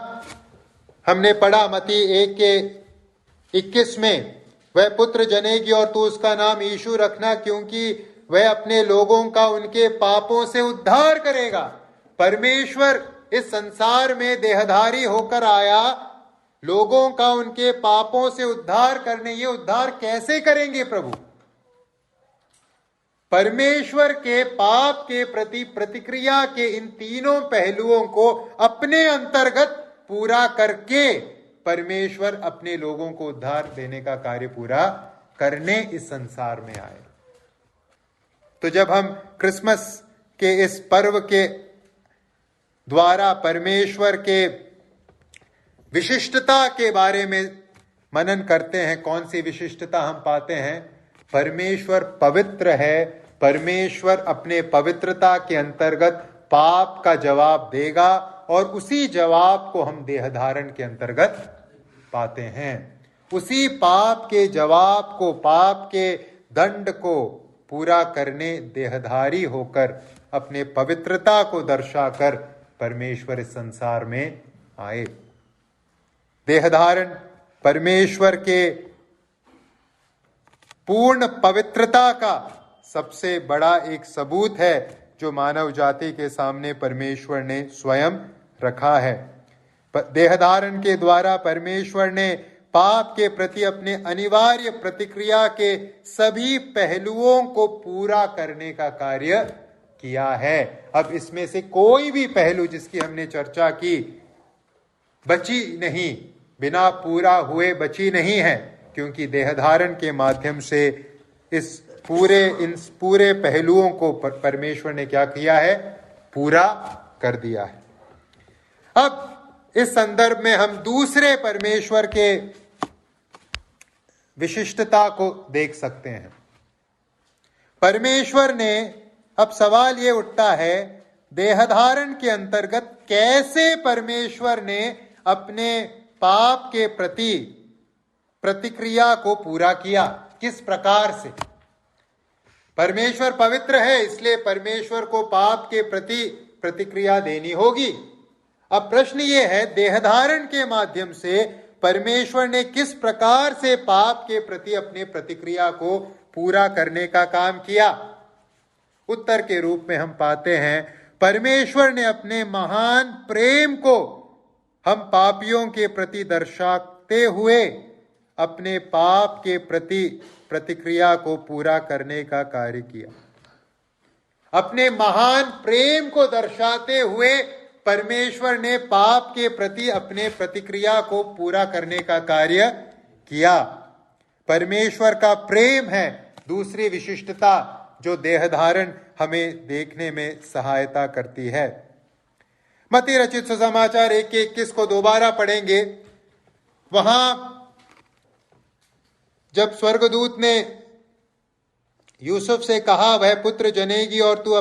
हमने पढ़ा मत्ती 1:21 में, वह पुत्र जनेगी और तू उसका नाम यीशु रखना, क्योंकि वह अपने लोगों का उनके पापों से उद्धार करेगा। परमेश्वर इस संसार में देहधारी होकर आया, लोगों का उनके पापों से उद्धार करने। ये उद्धार कैसे करेंगे प्रभु? परमेश्वर के पाप के प्रति प्रतिक्रिया के इन तीनों पहलुओं को अपने अंतर्गत पूरा करके परमेश्वर अपने लोगों को उद्धार देने का कार्य पूरा करने इस संसार में आए। तो जब हम क्रिसमस के इस पर्व के द्वारा परमेश्वर के विशिष्टता के बारे में मनन करते हैं, कौन सी विशिष्टता हम पाते हैं? परमेश्वर पवित्र है, परमेश्वर अपने पवित्रता के अंतर्गत पाप का जवाब देगा, और उसी जवाब को हम देहधारण के अंतर्गत पाते हैं। उसी पाप के जवाब को, पाप के दंड को पूरा करने देहधारी होकर अपने पवित्रता को दर्शाकर परमेश्वर इस संसार में आए। देहधारण परमेश्वर के पूर्ण पवित्रता का सबसे बड़ा एक सबूत है, जो मानव जाति के सामने परमेश्वर ने स्वयं रखा है। देहधारण के द्वारा परमेश्वर ने पाप के प्रति अपने अनिवार्य प्रतिक्रिया के सभी पहलुओं को पूरा करने का कार्य किया है। अब इसमें से कोई भी पहलू जिसकी हमने चर्चा की बची नहीं, बिना पूरा हुए बची नहीं है, क्योंकि देहधारण के माध्यम से इन पूरे पहलुओं को परमेश्वर ने क्या किया है? पूरा कर दिया है। अब इस संदर्भ में हम दूसरे परमेश्वर के विशिष्टता को देख सकते हैं। परमेश्वर ने, अब सवाल यह उठता है, देहधारण के अंतर्गत कैसे परमेश्वर ने अपने पाप के प्रति प्रतिक्रिया को पूरा किया? किस प्रकार से? परमेश्वर पवित्र है, इसलिए परमेश्वर को पाप के प्रति प्रतिक्रिया देनी होगी। अब प्रश्न ये है, देहधारण के माध्यम से परमेश्वर ने किस प्रकार से पाप के प्रति अपने प्रतिक्रिया को पूरा करने का काम किया? उत्तर के रूप में हम पाते हैं, परमेश्वर ने अपने महान प्रेम को हम पापियों के प्रति दर्शाते हुए अपने पाप के प्रति प्रतिक्रिया को पूरा करने का कार्य किया। अपने महान प्रेम को दर्शाते हुए परमेश्वर ने पाप के प्रति अपने प्रतिक्रिया को पूरा करने का कार्य किया। परमेश्वर का प्रेम है दूसरी विशिष्टता जो देहधारण हमें देखने में सहायता करती है। मत्ती रचित सुसमाचार 1:21 को दोबारा पढ़ेंगे। वहां जब स्वर्गदूत ने यूसुफ से कहा, वह पुत्र जनेगी और तू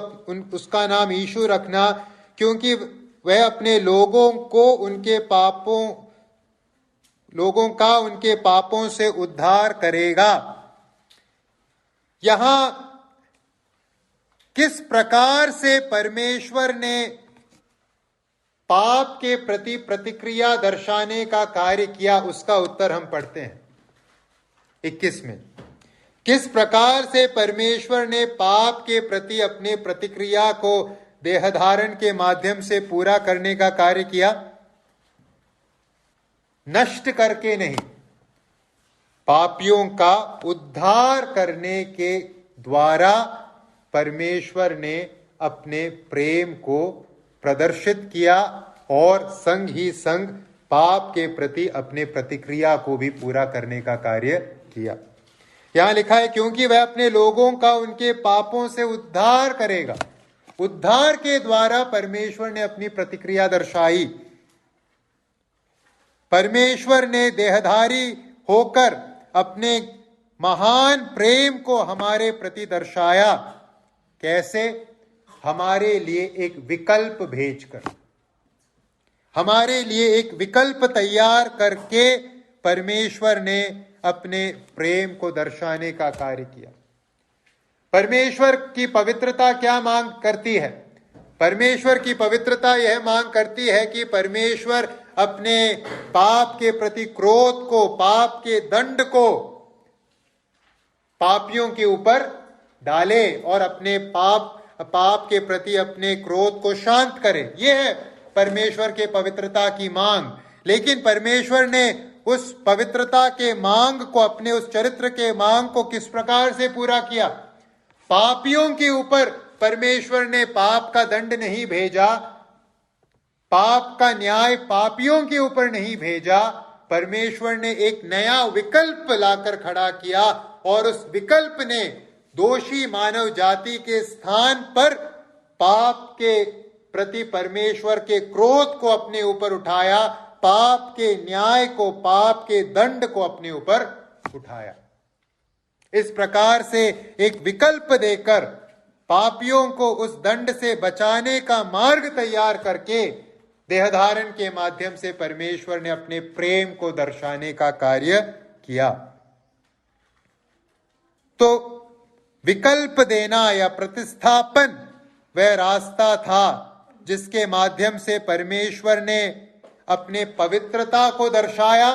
उसका नाम यीशु रखना, क्योंकि वह अपने लोगों को उनके पापों लोगों का उनके पापों से उद्धार करेगा। यहां किस प्रकार से परमेश्वर ने पाप के प्रति प्रतिक्रिया दर्शाने का कार्य किया, उसका उत्तर हम पढ़ते हैं 21 में। किस प्रकार से परमेश्वर ने पाप के प्रति अपने प्रतिक्रिया को देहधारण के माध्यम से पूरा करने का कार्य किया? नष्ट करके नहीं, पापियों का उद्धार करने के द्वारा परमेश्वर ने अपने प्रेम को प्रदर्शित किया और संग ही संग पाप के प्रति अपने प्रतिक्रिया को भी पूरा करने का कार्य किया। यहां लिखा है क्योंकि वह अपने लोगों का उनके पापों से उद्धार करेगा। उद्धार के द्वारा परमेश्वर ने अपनी प्रतिक्रिया दर्शाई। परमेश्वर ने देहधारी होकर अपने महान प्रेम को हमारे प्रति दर्शाया। कैसे? हमारे लिए एक विकल्प भेजकर, हमारे लिए एक विकल्प तैयार करके परमेश्वर ने अपने प्रेम को दर्शाने का कार्य किया। परमेश्वर की पवित्रता क्या मांग करती है? परमेश्वर की पवित्रता यह मांग करती है कि परमेश्वर अपने पाप के प्रति क्रोध को, पाप के दंड को पापियों के ऊपर डाले और अपने पाप के प्रति अपने क्रोध को शांत करे। यह है परमेश्वर के पवित्रता की मांग। लेकिन परमेश्वर ने उस पवित्रता के मांग को, अपने उस चरित्र के मांग को किस प्रकार से पूरा किया? पापियों के ऊपर परमेश्वर ने पाप का दंड नहीं भेजा, पाप का न्याय पापियों के ऊपर नहीं भेजा। परमेश्वर ने एक नया विकल्प लाकर खड़ा किया और उस विकल्प ने दोषी मानव जाति के स्थान पर पाप के प्रति परमेश्वर के क्रोध को अपने ऊपर उठाया, पाप के न्याय को, पाप के दंड को अपने ऊपर उठाया। इस प्रकार से एक विकल्प देकर पापियों को उस दंड से बचाने का मार्ग तैयार करके देहधारण के माध्यम से परमेश्वर ने अपने प्रेम को दर्शाने का कार्य किया। तो विकल्प देना या प्रतिस्थापन वह रास्ता था जिसके माध्यम से परमेश्वर ने अपने पवित्रता को दर्शाया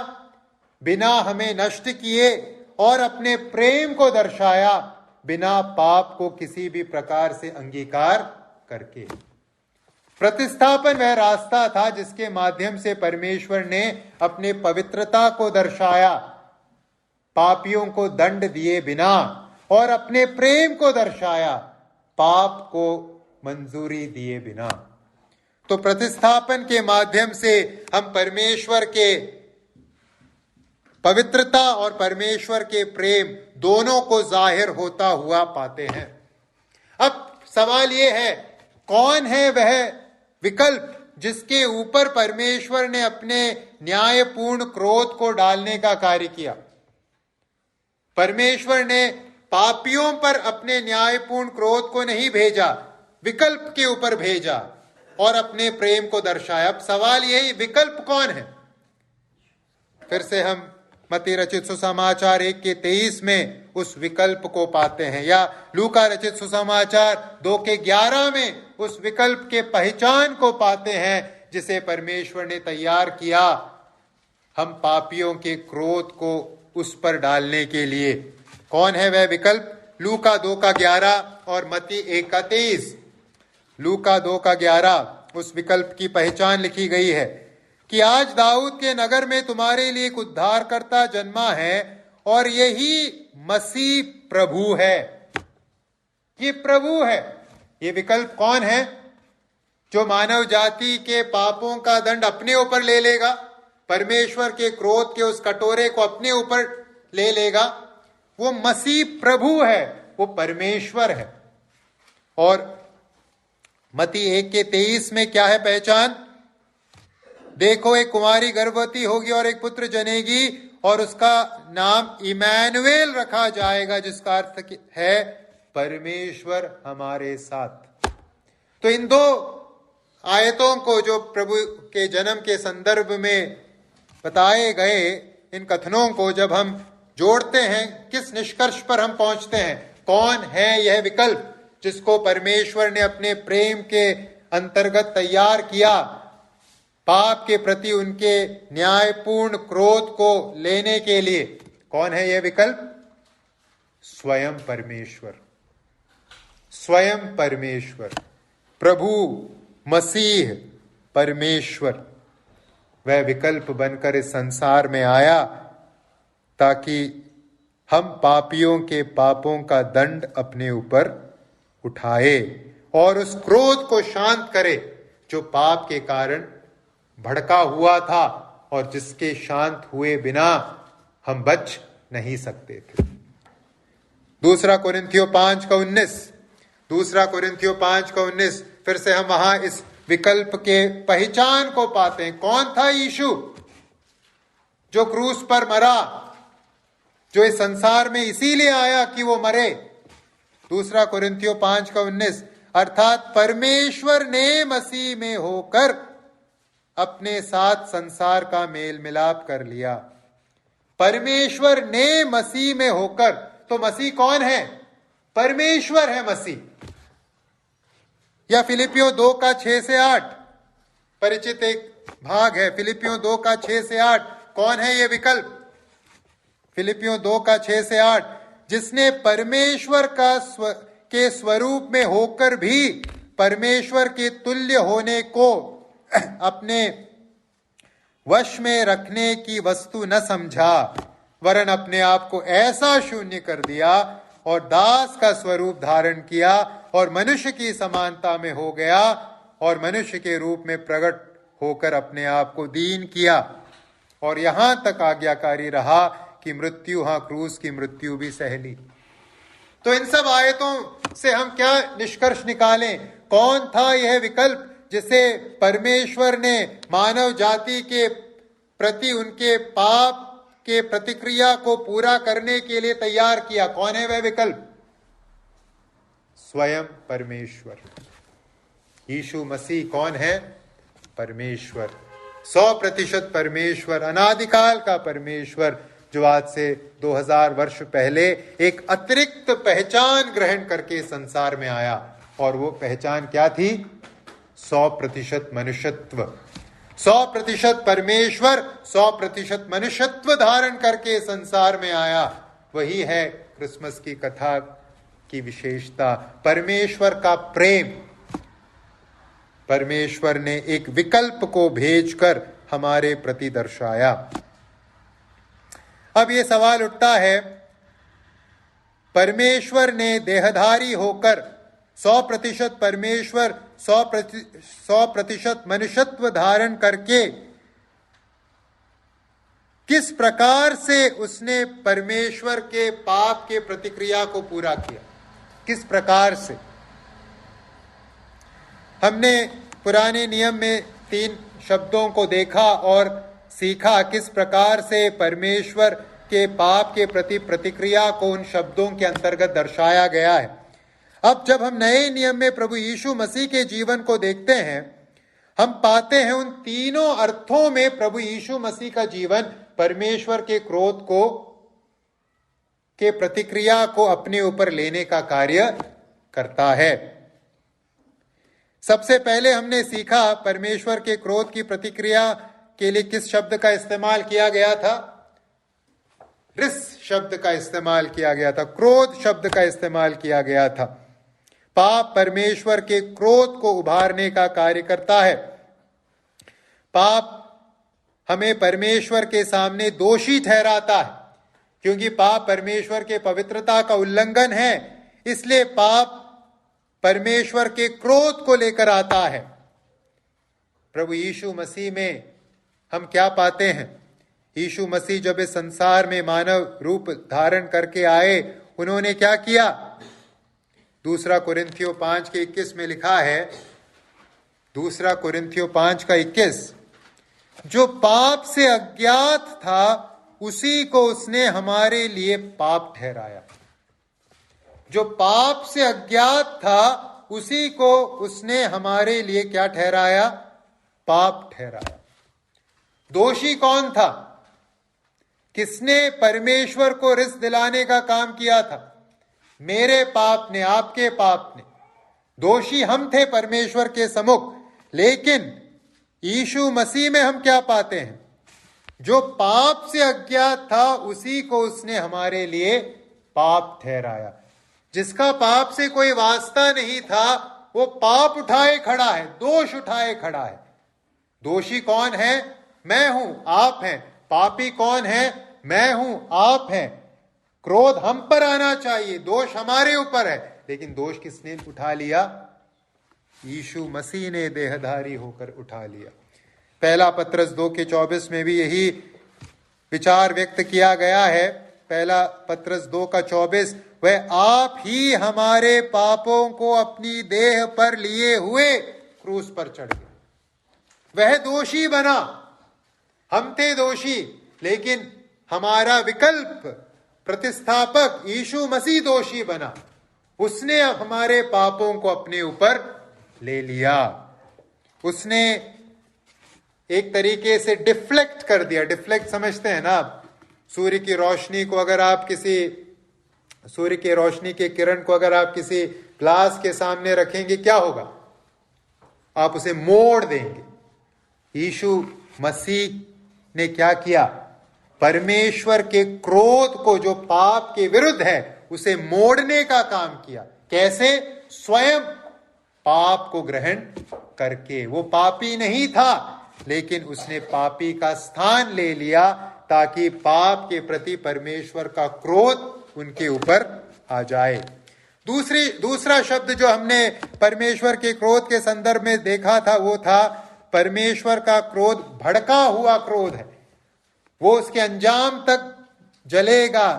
बिना हमें नष्ट किए और अपने प्रेम को दर्शाया बिना पाप को किसी भी प्रकार से अंगीकार करके। प्रतिस्थापन वह रास्ता था जिसके माध्यम से परमेश्वर ने अपने पवित्रता को दर्शाया पापियों को दंड दिए बिना और अपने प्रेम को दर्शाया पाप को मंजूरी दिए बिना। तो प्रतिस्थापन के माध्यम से हम परमेश्वर के पवित्रता और परमेश्वर के प्रेम दोनों को जाहिर होता हुआ पाते हैं। अब सवाल यह है, कौन है वह विकल्प जिसके ऊपर परमेश्वर ने अपने न्यायपूर्ण क्रोध को डालने का कार्य किया? परमेश्वर ने पापियों पर अपने न्यायपूर्ण क्रोध को नहीं भेजा, विकल्प के ऊपर भेजा और अपने प्रेम को दर्शाया। अब सवाल यही, विकल्प कौन है? फिर से हम मत्ती रचित सुसमाचार 1:23 में उस विकल्प को पाते हैं, या लूका रचित सुसमाचार 2:11 में उस विकल्प के पहचान को पाते हैं जिसे परमेश्वर ने तैयार किया हम पापियों के क्रोध को उस पर डालने के लिए। कौन है वह विकल्प? लूका 2:11 और मत्ती 1:23। लूका 2:11 उस विकल्प की पहचान लिखी गई है कि आज दाऊद के नगर में तुम्हारे लिए एक उद्धारकर्ता जन्मा है और यही मसीह प्रभु है। ये प्रभु है। ये विकल्प कौन है? जो मानव जाति के पापों का दंड अपने ऊपर ले लेगा, परमेश्वर के क्रोध के उस कटोरे को अपने ऊपर ले लेगा। वो मसीह प्रभु है, वो परमेश्वर है। और मत्ती 1:23 में क्या है पहचान? देखो, एक कुमारी गर्भवती होगी और एक पुत्र जनेगी और उसका नाम इमैनुएल रखा जाएगा, जिसका अर्थ है परमेश्वर हमारे साथ। तो इन दो आयतों को जो प्रभु के जन्म के संदर्भ में बताए गए, इन कथनों को जब हम जोड़ते हैं, किस निष्कर्ष पर हम पहुंचते हैं? कौन है यह विकल्प जिसको परमेश्वर ने अपने प्रेम के अंतर्गत तैयार किया, पाप के प्रति उनके न्यायपूर्ण क्रोध को लेने के लिए? कौन है यह विकल्प? स्वयं परमेश्वर। स्वयं परमेश्वर, प्रभु मसीह परमेश्वर वह विकल्प बनकर इस संसार में आया ताकि हम पापियों के पापों का दंड अपने ऊपर उठाए और उस क्रोध को शांत करे जो पाप के कारण भड़का हुआ था और जिसके शांत हुए बिना हम बच नहीं सकते थे। दूसरा कोरिन्थियों 5:19, दूसरा कोरिन्थियों 5:19, फिर से हम वहां इस विकल्प के पहचान को पाते हैं। कौन था यीशु जो क्रूस पर मरा, जो इस संसार में इसीलिए आया कि वो मरे? दूसरा कोरिन्थियों 5:19, अर्थात परमेश्वर ने मसीह में होकर अपने साथ संसार का मेल मिलाप कर लिया। परमेश्वर ने मसीह में होकर, तो मसीह कौन है? परमेश्वर है मसीह। या फिलिपियों 2:6-8 परिचित एक भाग है। फिलिपियों 2:6-8 कौन है यह विकल्प? फिलिपियों 2:6-8, जिसने परमेश्वर के स्वरूप में होकर भी परमेश्वर के तुल्य होने को अपने वश में रखने की वस्तु न समझा, वरन अपने आप को ऐसा शून्य कर दिया और दास का स्वरूप धारण किया और मनुष्य की समानता में हो गया और मनुष्य के रूप में प्रकट होकर अपने आप को दीन किया और यहां तक आज्ञाकारी रहा कि मृत्यु, हां क्रूस की मृत्यु भी सह ली। तो इन सब आयतों से हम क्या निष्कर्ष निकालें? कौन था यह विकल्प जिसे परमेश्वर ने मानव जाति के प्रति उनके पाप के प्रतिक्रिया को पूरा करने के लिए तैयार किया? कौन है वह विकल्प? स्वयं परमेश्वर। यीशु मसीह कौन है? परमेश्वर, 100% परमेश्वर, अनादिकाल का परमेश्वर, जो आज से 2000 वर्ष पहले एक अतिरिक्त पहचान ग्रहण करके संसार में आया। और वो पहचान क्या थी? 100% मनुष्यत्व। 100% परमेश्वर, 100% मनुष्यत्व धारण करके संसार में आया। वही है क्रिसमस की कथा की विशेषता, परमेश्वर का प्रेम। परमेश्वर ने एक विकल्प को भेजकर हमारे प्रति दर्शाया। अब ये सवाल उठता है, परमेश्वर ने देहधारी होकर 100% परमेश्वर, 100% मनुष्यत्व धारण करके किस प्रकार से उसने परमेश्वर के पाप के प्रतिक्रिया को पूरा किया? किस प्रकार से? हमने पुराने नियम में 3 शब्दों को देखा और सीखा किस प्रकार से परमेश्वर के पाप के प्रति प्रतिक्रिया को उन शब्दों के अंतर्गत दर्शाया गया है। अब जब हम नए नियम में प्रभु यीशु मसीह के जीवन को देखते हैं, हम पाते हैं उन तीनों अर्थों में प्रभु यीशु मसीह का जीवन परमेश्वर के क्रोध के प्रतिक्रिया को अपने ऊपर लेने का कार्य करता है। सबसे पहले हमने सीखा परमेश्वर के क्रोध की प्रतिक्रिया के लिए किस शब्द का इस्तेमाल किया गया था? रिस शब्द का इस्तेमाल किया गया था, क्रोध शब्द का इस्तेमाल किया गया था। पाप परमेश्वर के क्रोध को उभारने का कार्य करता है। पाप हमें परमेश्वर के सामने दोषी ठहराता है, क्योंकि पाप परमेश्वर के पवित्रता का उल्लंघन है। इसलिए पाप परमेश्वर के क्रोध को लेकर आता है। प्रभु यीशु मसीह में हम क्या पाते हैं? यीशु मसीह जब इस संसार में मानव रूप धारण करके आए, उन्होंने क्या किया? दूसरा कोरिन्थियों 5:21 में लिखा है, दूसरा कोरिन्थियों 5:21, जो पाप से अज्ञात था उसी को उसने हमारे लिए पाप ठहराया। जो पाप से अज्ञात था उसी को उसने हमारे लिए क्या ठहराया? पाप ठहराया। दोषी कौन था? किसने परमेश्वर को रिस दिलाने का काम किया था? मेरे पाप ने, आपके पाप ने। दोषी हम थे परमेश्वर के सम्मुख, लेकिन यीशु मसीह में हम क्या पाते हैं? जो पाप से अज्ञात था उसी को उसने हमारे लिए पाप ठहराया। जिसका पाप से कोई वास्ता नहीं था वो पाप उठाए खड़ा है, दोष उठाए खड़ा है। दोषी कौन है? मैं हूं, आप हैं। पापी कौन है? मैं हूं, आप हैं। क्रोध हम पर आना चाहिए, दोष हमारे ऊपर है, लेकिन दोष किसने उठा लिया? यीशु मसीह ने देहधारी होकर उठा लिया। पहला पत्रस 2:24 में भी यही विचार व्यक्त किया गया है। पहला पत्रस 2:24, वह आप ही हमारे पापों को अपनी देह पर लिए हुए क्रूस पर चढ़ गए। वह दोषी बना, हम थे दोषी, लेकिन हमारा विकल्प प्रतिस्थापक यीशु मसीह दोषी बना। उसने हमारे पापों को अपने ऊपर ले लिया। उसने एक तरीके से डिफ्लेक्ट कर दिया। डिफ्लेक्ट समझते हैं ना आप? सूर्य की रोशनी को अगर आप सूर्य की रोशनी के किरण को अगर आप किसी ग्लास के सामने रखेंगे, क्या होगा? आप उसे मोड़ देंगे। यीशु मसीह ने क्या किया? परमेश्वर के क्रोध को, जो पाप के विरुद्ध है, उसे मोड़ने का काम किया। कैसे? स्वयं पाप को ग्रहण करके। वो पापी नहीं था, लेकिन उसने पापी का स्थान ले लिया ताकि पाप के प्रति परमेश्वर का क्रोध उनके ऊपर आ जाए। दूसरा शब्द जो हमने परमेश्वर के क्रोध के संदर्भ में देखा था वो था परमेश्वर का क्रोध भड़का हुआ क्रोध है। वो उसके अंजाम तक जलेगा।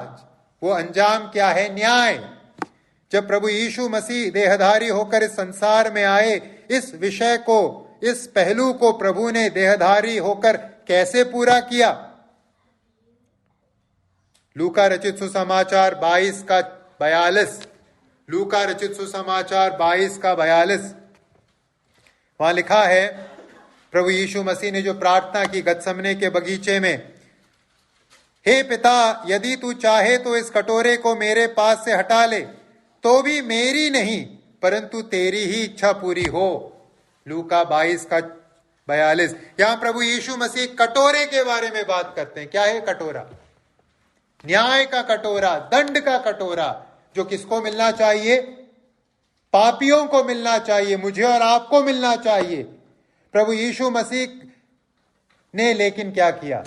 वो अंजाम क्या है? न्याय। जब प्रभु यीशु मसीह देहधारी होकर इस संसार में आए, इस विषय को, इस पहलू को प्रभु ने देहधारी होकर कैसे पूरा किया? लूका रचित सुसमाचार 22:42, लूका रचित सुसमाचार 22:42, वहां लिखा है, प्रभु यीशु मसीह ने जो प्रार्थना की गतसमने के बगीचे में, हे पिता, यदि तू चाहे तो इस कटोरे को मेरे पास से हटा ले, तो भी मेरी नहीं परंतु तेरी ही इच्छा पूरी हो। लूका 22:42। यहां प्रभु यीशु मसीह कटोरे के बारे में बात करते हैं। क्या है कटोरा? न्याय का कटोरा, दंड का कटोरा, जो किसको मिलना चाहिए? पापियों को मिलना चाहिए, मुझे और आपको मिलना चाहिए। प्रभु यीशु मसीह ने लेकिन क्या किया?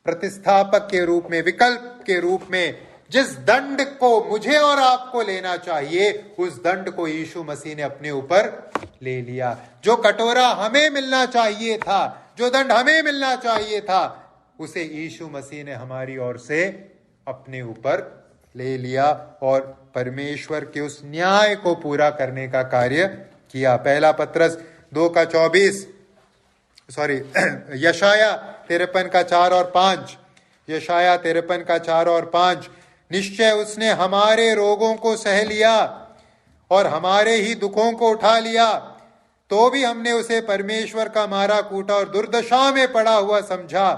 प्रतिस्थापक के रूप में, विकल्प के रूप में, जिस दंड को मुझे और आपको लेना चाहिए, उस दंड को यीशु मसीह ने अपने ऊपर ले लिया। जो कटोरा हमें मिलना चाहिए था, जो दंड हमें मिलना चाहिए था, उसे यीशु मसीह ने हमारी ओर से अपने ऊपर ले लिया और परमेश्वर के उस न्याय को पूरा करने का कार्य किया। पहला पत्रस 2:24, यशाया 53:4 और 5, यशाया 53:4 और 5, निश्चय उसने हमारे रोगों को सह लिया और हमारे ही दुखों को उठा लिया, तो भी हमने उसे परमेश्वर का मारा कूटा और दुर्दशा में पड़ा हुआ समझा,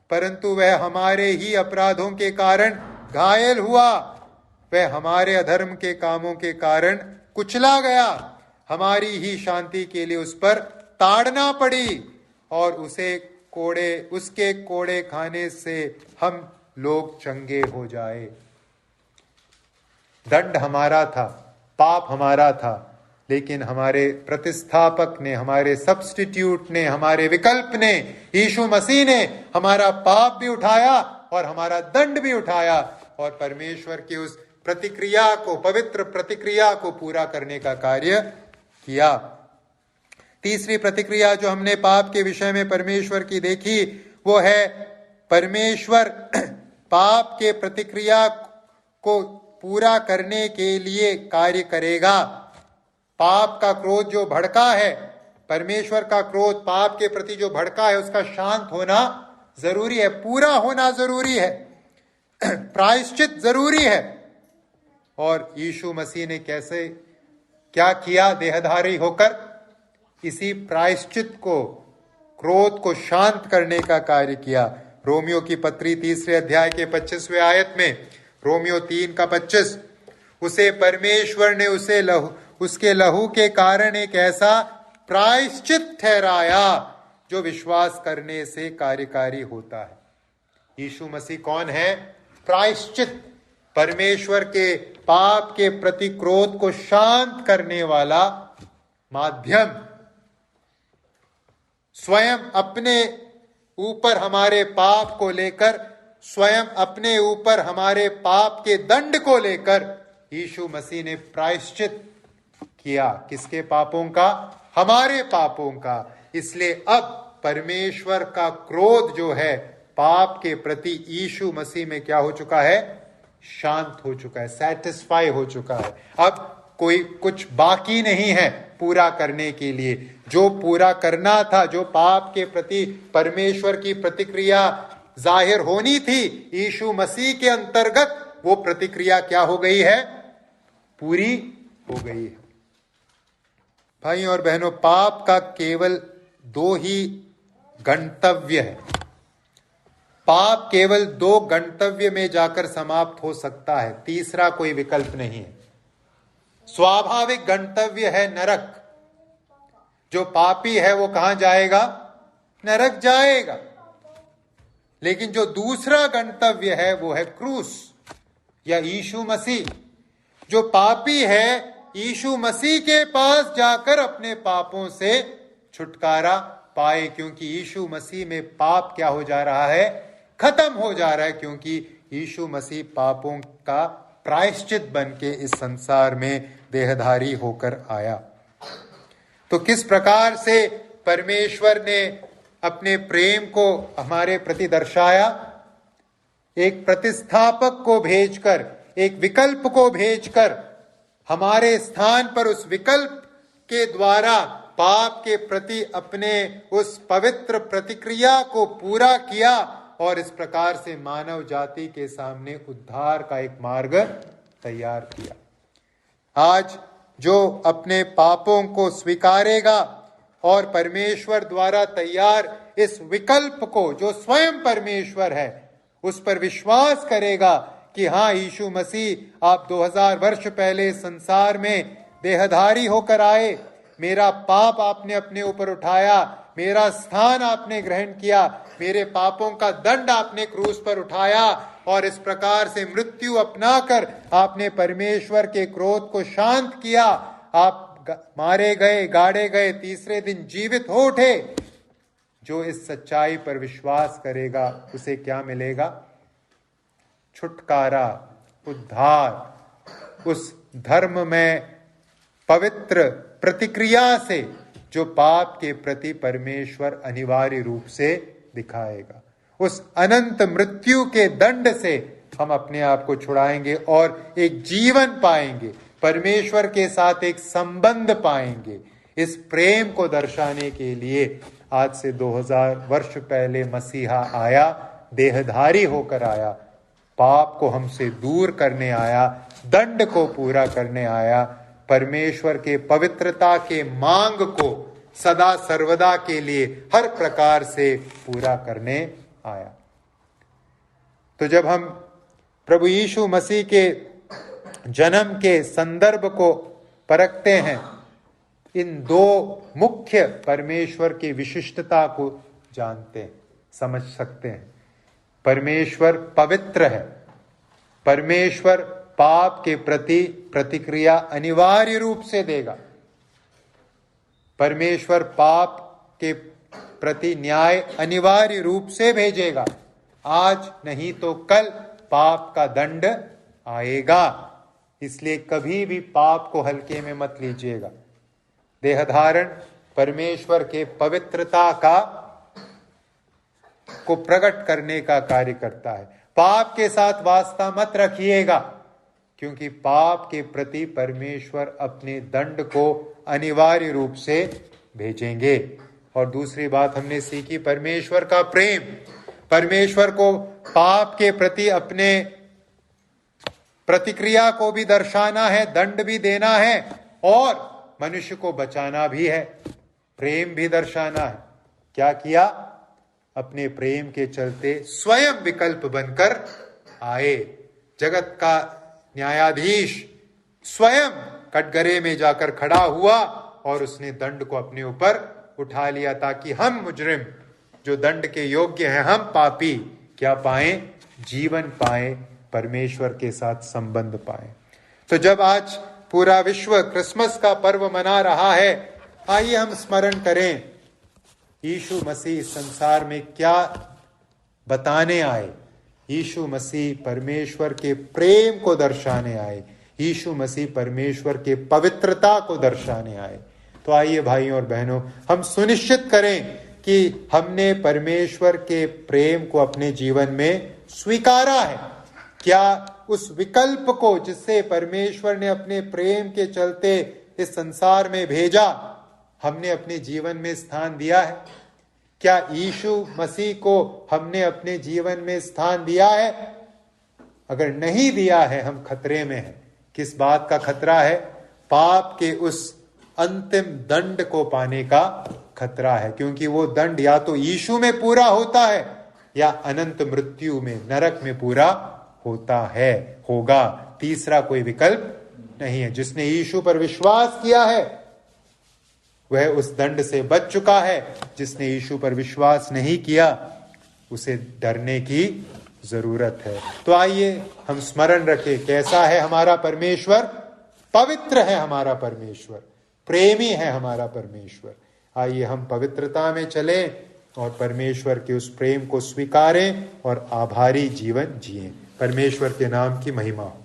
परंतु वह हमारे ही अपराधों के कारण घायल हुआ, वह हमारे अधर्म के कामों के कारण कुचला गया, हमारी ही शांति के लिए उस पर ताड़ना पड़ी और उसके कोड़े खाने से हम लोग चंगे हो जाए। दंड हमारा था, पाप हमारा था, लेकिन हमारे प्रतिस्थापक ने, हमारे सब्स्टिट्यूट ने, हमारे विकल्प ने, यीशु मसीह ने हमारा पाप भी उठाया और हमारा दंड भी उठाया और परमेश्वर की उस प्रतिक्रिया को, पवित्र प्रतिक्रिया को पूरा करने का कार्य किया। तीसरी प्रतिक्रिया जो हमने पाप के विषय में परमेश्वर की देखी, वो है परमेश्वर पाप के प्रतिक्रिया को पूरा करने के लिए कार्य करेगा। पाप का क्रोध जो भड़का है, परमेश्वर का क्रोध पाप के प्रति जो भड़का है, उसका शांत होना जरूरी है, पूरा होना जरूरी है, प्रायश्चित जरूरी है। और यीशु मसीह ने कैसे क्या किया? देहधारी होकर इसी प्रायश्चित को, क्रोध को शांत करने का कार्य किया। रोमियो की पत्री 3 अध्याय के 25वें आयत में, रोमियो 3:25, उसे परमेश्वर ने उसके लहू के कारण एक ऐसा प्रायश्चित ठहराया जो विश्वास करने से कार्यकारी होता है। यीशु मसीह कौन है? प्रायश्चित, परमेश्वर के पाप के प्रति क्रोध को शांत करने वाला माध्यम। स्वयं अपने ऊपर हमारे पाप को लेकर, स्वयं अपने ऊपर हमारे पाप के दंड को लेकर यीशु मसीह ने प्रायश्चित किया। किसके पापों का? हमारे पापों का। इसलिए अब परमेश्वर का क्रोध जो है पाप के प्रति यीशु मसीह में क्या हो चुका है? शांत हो चुका है, सेटिस्फाई हो चुका है। अब कोई कुछ बाकी नहीं है पूरा करने के लिए। जो पूरा करना था, जो पाप के प्रति परमेश्वर की प्रतिक्रिया जाहिर होनी थी यीशु मसीह के अंतर्गत, वो प्रतिक्रिया क्या हो गई है? पूरी हो गई है। भाई और बहनों, पाप का केवल 2 ही गंतव्य है। पाप केवल 2 गंतव्य में जाकर समाप्त हो सकता है, तीसरा कोई विकल्प नहीं है। स्वाभाविक गंतव्य है नरक। जो पापी है वो कहां जाएगा? नरक जाएगा। लेकिन जो दूसरा गंतव्य है वो है क्रूस या यीशु मसीह। जो पापी है यीशु मसीह के पास जाकर अपने पापों से छुटकारा पाए, क्योंकि यीशु मसीह में पाप क्या हो जा रहा है? खत्म हो जा रहा है, क्योंकि यीशु मसीह पापों का प्रायश्चित बन के इस संसार में देहधारी होकर आया। तो किस प्रकार से परमेश्वर ने अपने प्रेम को हमारे प्रति दर्शाया? एक प्रतिस्थापक को भेजकर, एक विकल्प को भेजकर हमारे स्थान पर उस विकल्प के द्वारा पाप के प्रति अपने उस पवित्र प्रतिक्रिया को पूरा किया और इस प्रकार से मानव जाति के सामने उद्धार का एक मार्ग तैयार किया। आज जो अपने पापों को स्वीकारेगा और परमेश्वर द्वारा तैयार इस विकल्प को, जो स्वयं परमेश्वर है, उस पर विश्वास करेगा कि हाँ, यीशु मसीह आप 2000 वर्ष पहले संसार में देहधारी होकर आए, मेरा पाप आपने अपने ऊपर उठाया, मेरा स्थान आपने ग्रहण किया, मेरे पापों का दंड आपने क्रूस पर उठाया और इस प्रकार से मृत्यु अपनाकर आपने परमेश्वर के क्रोध को शांत किया। आप मारे गए, गाड़े गए, तीसरे दिन जीवित हो उठे। जो इस सच्चाई पर विश्वास करेगा उसे क्या मिलेगा? छुटकारा, उद्धार, उस धर्म में पवित्र प्रतिक्रिया से जो पाप के प्रति परमेश्वर अनिवार्य रूप से दिखाएगा। उस अनंत मृत्यु के दंड से हम अपने आप को छुड़ाएंगे और एक जीवन पाएंगे, परमेश्वर के साथ एक संबंध पाएंगे। इस प्रेम को दर्शाने के लिए आज से 2000 वर्ष पहले मसीहा आया, देहधारी होकर आया, पाप को हमसे दूर करने आया, दंड को पूरा करने आया, परमेश्वर के पवित्रता के मांग को सदा सर्वदा के लिए हर प्रकार से पूरा करने आया। तो जब हम प्रभु यीशु मसीह के जन्म के संदर्भ को परखते हैं, इन 2 मुख्य परमेश्वर की विशिष्टता को जानते हैं, समझ सकते हैं। परमेश्वर पवित्र है। परमेश्वर पाप के प्रति प्रतिक्रिया अनिवार्य रूप से देगा। परमेश्वर पाप के प्रति न्याय अनिवार्य रूप से भेजेगा। आज नहीं तो कल पाप का दंड आएगा। इसलिए कभी भी पाप को हल्के में मत लीजिएगा। देहधारण परमेश्वर के पवित्रता को प्रकट करने का कार्य करता है। पाप के साथ वास्ता मत रखिएगा, क्योंकि पाप के प्रति परमेश्वर अपने दंड को अनिवार्य रूप से भेजेंगे। और दूसरी बात हमने सीखी, परमेश्वर का प्रेम। परमेश्वर को पाप के प्रति अपने प्रतिक्रिया को भी दर्शाना है, दंड भी देना है और मनुष्य को बचाना भी है, प्रेम भी दर्शाना है। क्या किया? अपने प्रेम के चलते स्वयं विकल्प बनकर आए। जगत का न्यायाधीश स्वयं कटघरे में जाकर खड़ा हुआ और उसने दंड को अपने ऊपर उठा लिया, ताकि हम मुजरिम जो दंड के योग्य हैं, हम पापी क्या पाएं? जीवन पाएं, परमेश्वर के साथ संबंध पाएं। तो जब आज पूरा विश्व क्रिसमस का पर्व मना रहा है, आइए हम स्मरण करें यीशु मसीह इस संसार में क्या बताने आए। यीशु मसीह परमेश्वर के प्रेम को दर्शाने आए, यीशु मसीह परमेश्वर के पवित्रता को दर्शाने आए। तो आइए भाइयों और बहनों, हम सुनिश्चित करें कि हमने परमेश्वर के प्रेम को अपने जीवन में स्वीकारा है। क्या उस विकल्प को जिससे परमेश्वर ने अपने प्रेम के चलते इस संसार में भेजा, हमने अपने जीवन में स्थान दिया है? क्या यीशु मसीह को हमने अपने जीवन में स्थान दिया है? अगर नहीं दिया है, हम खतरे में हैं। किस बात का खतरा है? पाप के उस अंतिम दंड को पाने का खतरा है, क्योंकि वो दंड या तो यीशु में पूरा होता है या अनंत मृत्यु में, नरक में पूरा होता है, होगा। तीसरा कोई विकल्प नहीं है। जिसने यीशु पर विश्वास किया है वह उस दंड से बच चुका है। जिसने यीशु पर विश्वास नहीं किया उसे डरने की जरूरत है। तो आइए हम स्मरण रखें कैसा है हमारा परमेश्वर। पवित्र है हमारा परमेश्वर, प्रेमी है हमारा परमेश्वर। आइए हम पवित्रता में चलें और परमेश्वर के उस प्रेम को स्वीकारें और आभारी जीवन जिएं। परमेश्वर के नाम की महिमा हो।